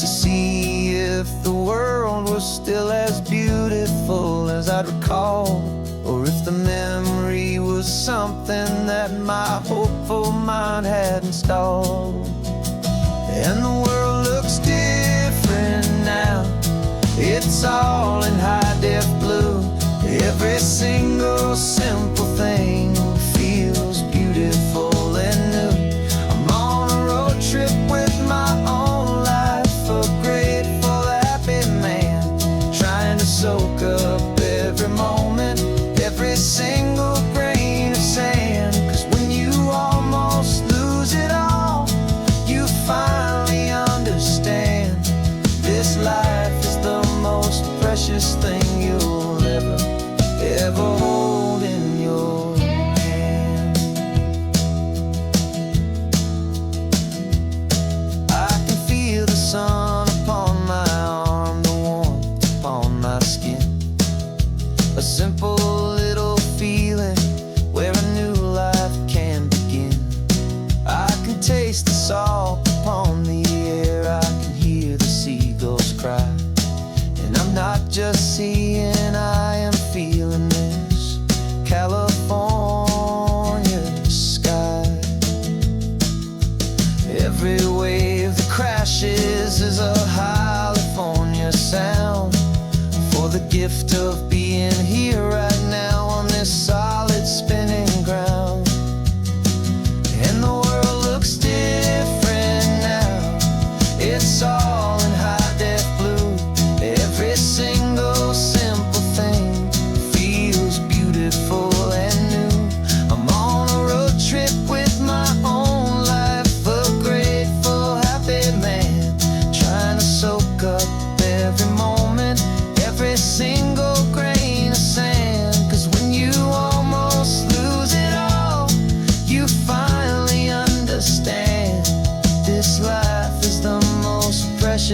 to see if the world was still as beautiful as I'd recall, or if the memory was something that my hopeful mind had installed. And the world looks different now. It's all in high-def blue. Every single simple thing feels beautiful and new. I'm on a road trip with my own life, a grateful, happy man, trying to soak up every moment, every single grain of sand. 'Cause when you almost lose it all, you finally understand this life is the most precious thing you'll ever hold in your hand. I can feel the sun upon my arm, the warmth upon my skin, a simple little feeling where a new life can begin. I can taste the salt upon the air, I can hear the seagulls cry, and I'm not just seeing, I am feeling this California sky. Every wave that crashes is a California sound, for the gift of being here right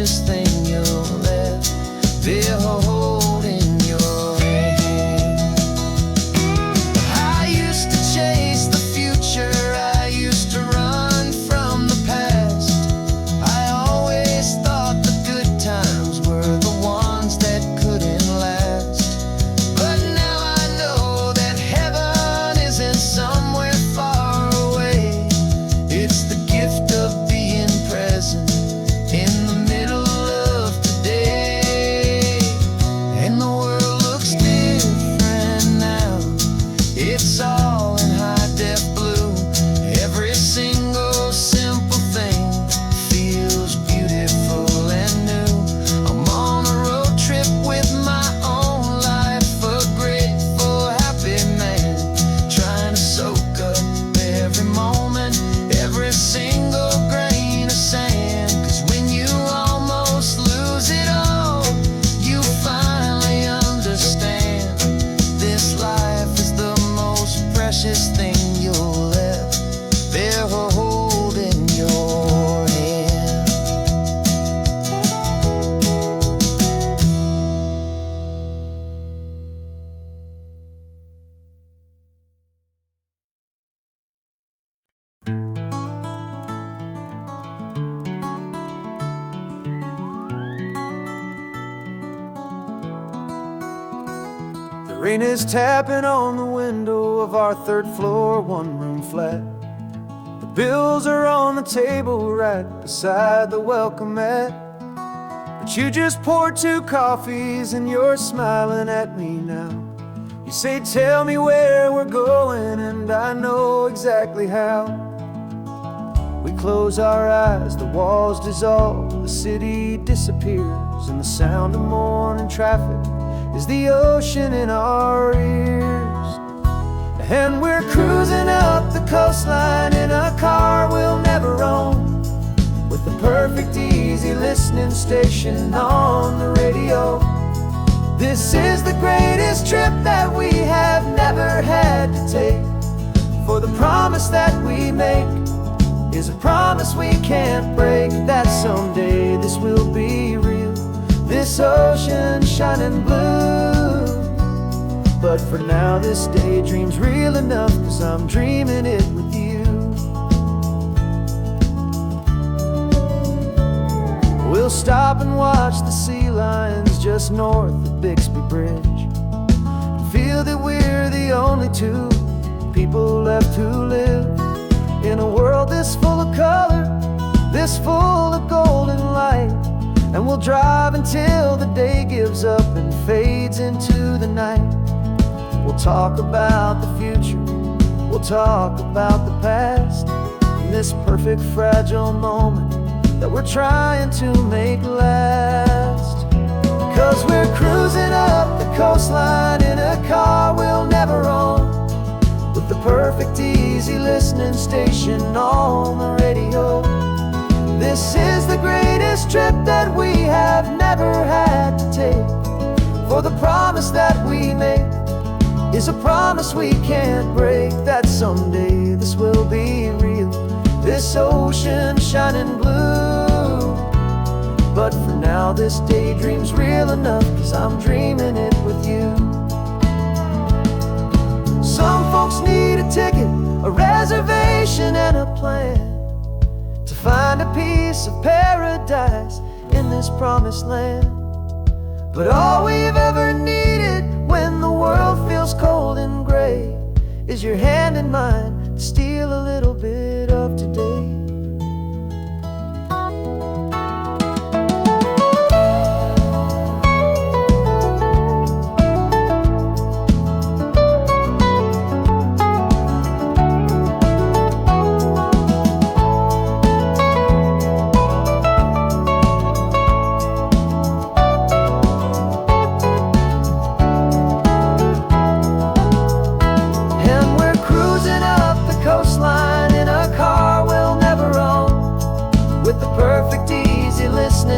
precious thing you'll ever hold in your hand. I used to chase the future, I used to run from the past. I always thought the good times were the ones that couldn't last. But now I know that heaven isn't somewhere far away. It's the gift of being present in the middle of today. And the world looks different now. It's all in high-def blue. Every single simple thing feels beautiful and new. I'm on a road trip with my own life, a grateful, happy man, trying to soak up every moment, every single grain of sand. 'Cause when you almost lose it all, you finally understand this life is the most precious thing you'll ever hold in your hand. The rain is tapping on the window of our third floor, one-room flat. The bills are on the table right beside the welcome mat. But you just poured 2 coffees and you're smiling at me now. You say, tell me where we're going, and I know exactly how. We close our eyes, the walls dissolve, the city disappears, and the sound of morning traffic is the ocean in our ears. And we're cruising up the coastline in a car we'll never own, with the perfect easy listening station on the radio. This is the greatest trip that we have never had to take, for the promise that we make is a promise we can't break, that someday this will be real, this ocean shining blue. But for now this daydream's real enough, 'cause I'm dreaming it with you. We'll stop and watch the sea lions just north of Bixby Bridge, feel that we're the only 2 people left who live in a world this full of color, this full of golden light. And we'll drive until the day gives up and fades into the night. We'll talk about the future, we'll talk about the past, in this perfect fragile moment that we're trying to make last. 'Cause we're cruising up the coastline in a car we'll never own, with the perfect easy listening station on the radio. This is the greatest trip that we have never had to take, for the promise that we make is a promise we can't break, that someday this will be real, this ocean shining blue. But for now this daydream's real enough, 'cause I'm dreaming it with you. Some folks need a ticket, a reservation and a plan to find a piece of paradise in this promised land. But all we've ever needed when the world feels cold and gray is your hand in mine to steal a little bit of today.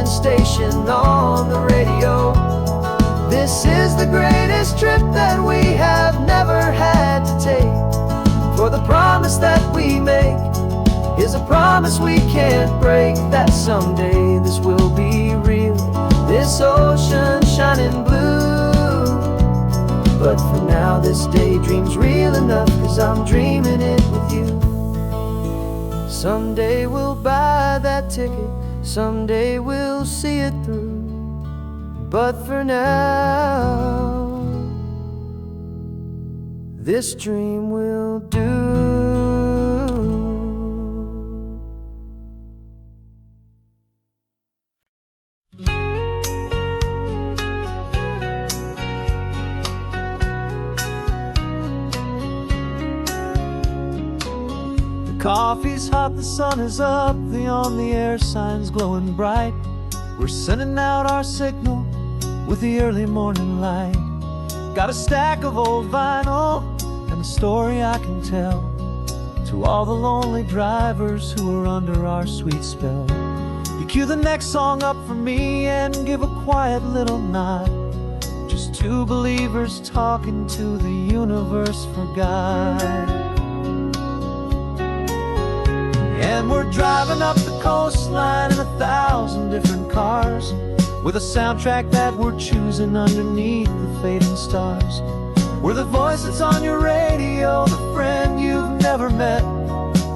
Station on the radio. This is the greatest trip that we have never had to take, for the promise that we make is a promise we can't break, that someday this will be this ocean shining blue. But for now this daydream's real enough, 'cause I'm dreaming it with you. Someday we'll buy that ticket, someday we'll see it through. But for now, this dream will do. Coffee's hot, the sun is up, the on-the-air sign's glowing bright. We're sending out our signal with the early morning light. Got a stack of old vinyl and a story I can tell to all the lonely drivers who are under our sweet spell. You cue the next song up for me and give a quiet little nod. Just two believers talking to the universe for God. And we're driving up the coastline in 1,000 different cars, with a soundtrack that we're choosing underneath the fading stars. We're the voice that's on your radio, the friend you've never met,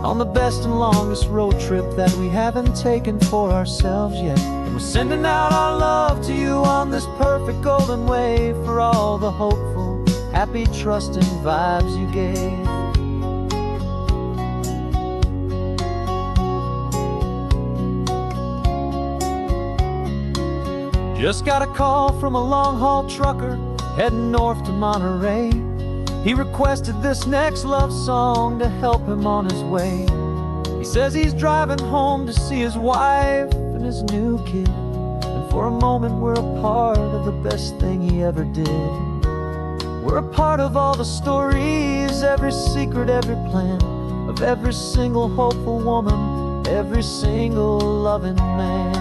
on the best and longest road trip that we haven't taken for ourselves yet. And we're sending out our love to you on this perfect golden wave, for all the hopeful, happy, trusting vibes you gave. Just got a call from a long-haul trucker heading north to Monterey. He requested this next love song to help him on his way. He says he's driving home to see his wife and his new kid, and for a moment we're a part of the best thing he ever did. We're a part of all the stories, every secret, every plan, of every single hopeful woman, every single loving man.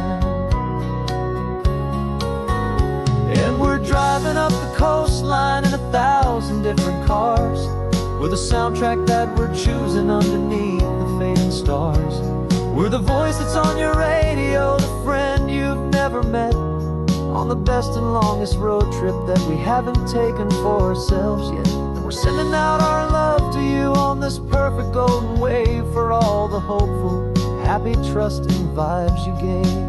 And we're driving up the coastline in 1,000 different cars, with a soundtrack that we're choosing underneath the fading stars. We're the voice that's on your radio, the friend you've never met, on the best and longest road trip that we haven't taken for ourselves yet. And we're sending out our love to you on this perfect golden wave, for all the hopeful, happy, trusting vibes you gave.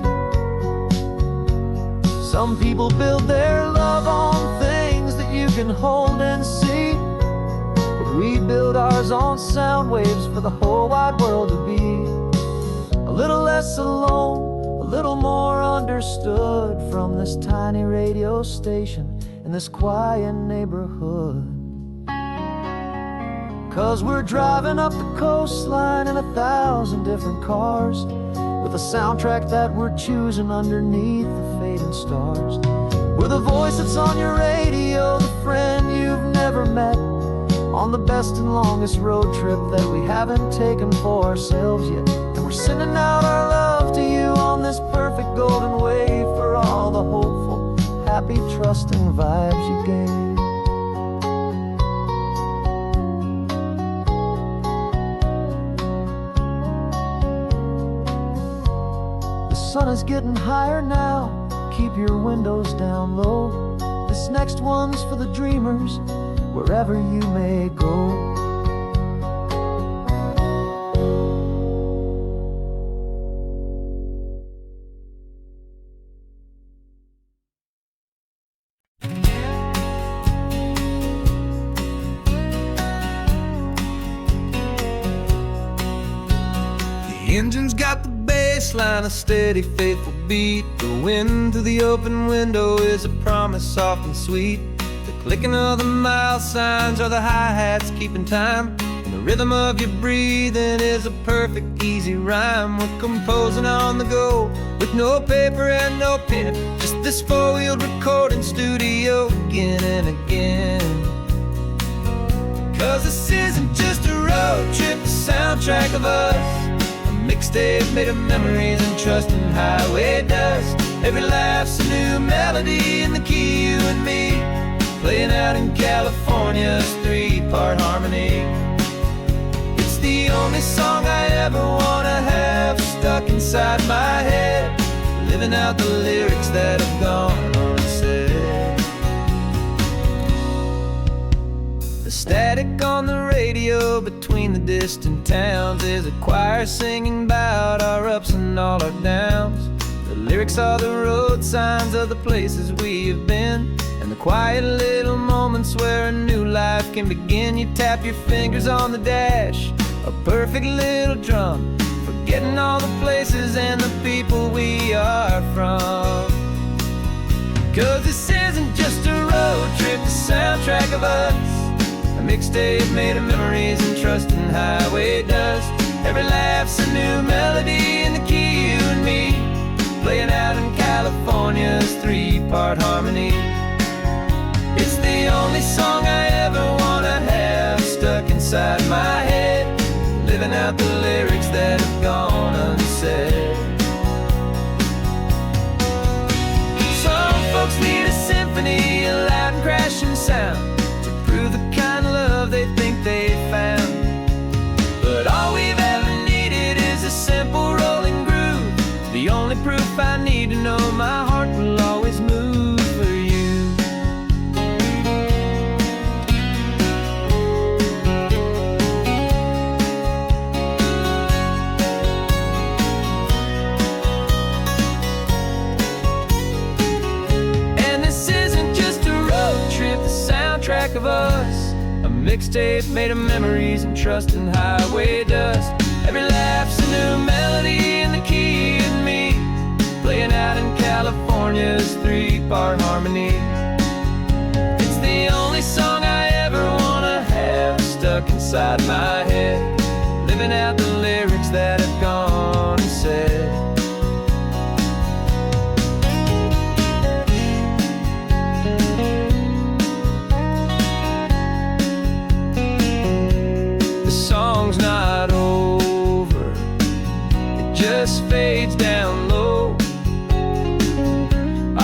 Some people build their love on things that you can hold and see, but we build ours on sound waves for the whole wide world to be a little less alone, a little more understood, from this tiny radio station in this quiet neighborhood. 'Cause we're driving up the coastline in 1,000 different cars, with a soundtrack that we're choosing underneath the fading stars. We're the voice that's on your radio, the friend you've never met, on the best and longest road trip that we haven't taken for ourselves yet. And we're sending out our love to you on this perfect golden wave, for all the hopeful, happy, trusting vibes you gave. The sun is getting higher now, keep your windows down low. This next one's for the dreamers, wherever you may go. The engine's got the baseline, a steady, faithful beat. The wind through the open window is a promise soft and sweet. The clicking of the mile signs are the hi-hats keeping time, and the rhythm of your breathing is a perfect, easy rhyme. We're composing on the go, with no paper and no pen, just this four-wheeled recording studio again and again. 'Cause this isn't just a road trip, the soundtrack of us, mixtape made of memories and trust in highway dust. Every laugh's a new melody in the key, you and me, playing out in California's three-part harmony. It's the only song I ever wanna have stuck inside my head, living out the lyrics that have gone unsaid. The static on the radio between the distant towns is a choir singing about our ups and all our downs. The lyrics are the road signs of the places we have been, and the quiet little moments where a new life can begin. You tap your fingers on the dash, a perfect little drum, forgetting all the places and the people we are from. 'Cause this isn't just a road trip, the soundtrack of us, a mixtape made of memories and trust in highway dust. Every laugh's a new melody in the key, you and me, playing out in California's 3-part harmony. It's the only song I ever wanna have stuck inside my head, living out the lyrics that have gone unsaid. Some folks need a symphony, a loud and crashing sound, to prove the kind of love they think they found. But all we've ever needed is a simple rolling groove, the only proof I need to know my heart will always move for you. And this isn't just a road trip, the soundtrack of us, a mixtape made of memories and trust in highway dust. Every laugh's a new melody in the key and me, playing out in California's 3-part harmony. It's the only song I ever wanna have stuck inside my head, living out the lyrics that have gone unsaid. The song's not over, it just fades down low,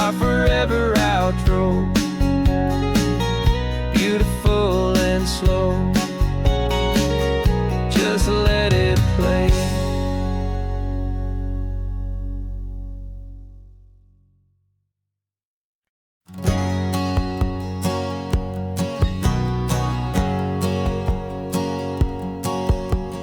our forever outro, beautiful and slow. Just let it play.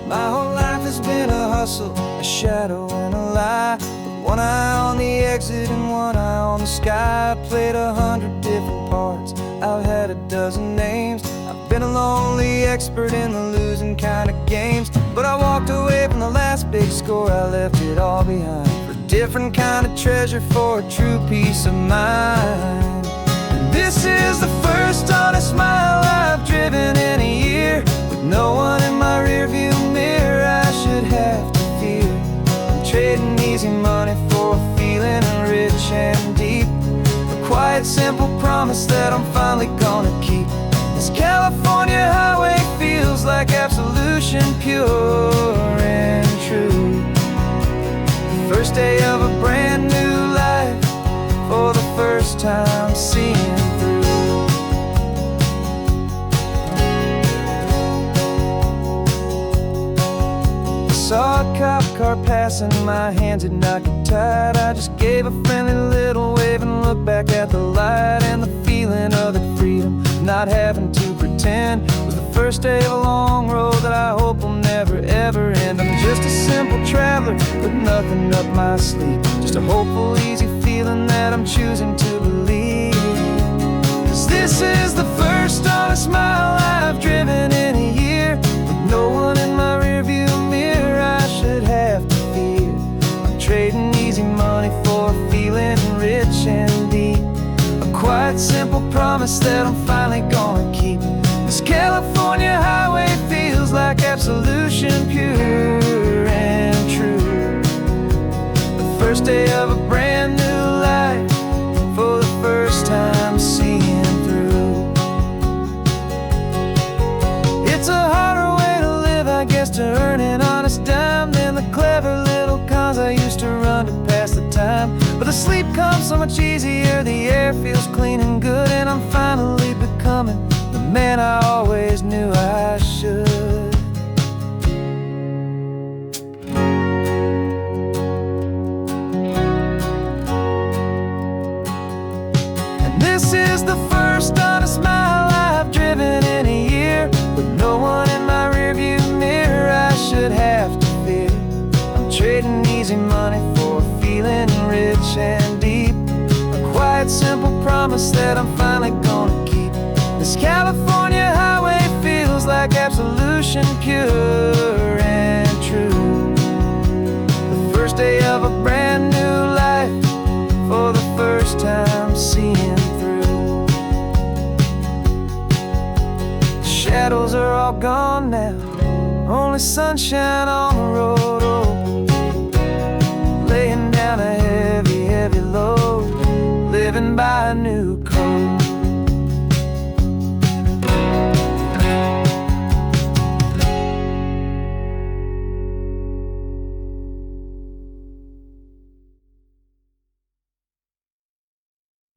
My whole life has been a hustle, a shadow and a lie, with one eye on the exit and one eye on the sky. I played 100 different parts, I've had a dozen names, I've been a lonely expert in the losing kind of games. But I walked away from the last big score, I left it all behind, for a different kind of treasure, for a true peace of mind. And this is the first honest mile I've driven in a year, with no one in my rearview mirror I should have to fear. I'm trading easy money for a feeling rich and deep, a quiet simple promise that I'm finally gonna keep. This California highway feels like absolution, pure and true. The first day of a brand new life, for the first time seeing through. I saw a cop car passing, my hands had not got tied. I just gave a friendly little wave and looked back at the light, and the feeling of the freedom, not having to pretend, was the first day of a long road that I hope will never ever end. I'm just a simple traveler with nothing up my sleeve, just a hopeful easy feeling that I'm choosing to believe. 'Cause this is the first honest mile I've driven in a year, with no one in my rearview mirror I should have to fear. I'm trading easy money for a feeling rich and deep, a quiet simple promise that I'm finally gonna keep. This California highway feels like absolution, pure and true. The first day of a brand new life, for the first time seeing through. It's a harder way to live, I guess, to earn an honest dime than the clever little cons I used to run to pass the time. But the sleep comes so much easier, the air feels clean and good, and I'm finally becoming the man I always knew I should. shadows are all gone now, only sunshine on the road. Oh,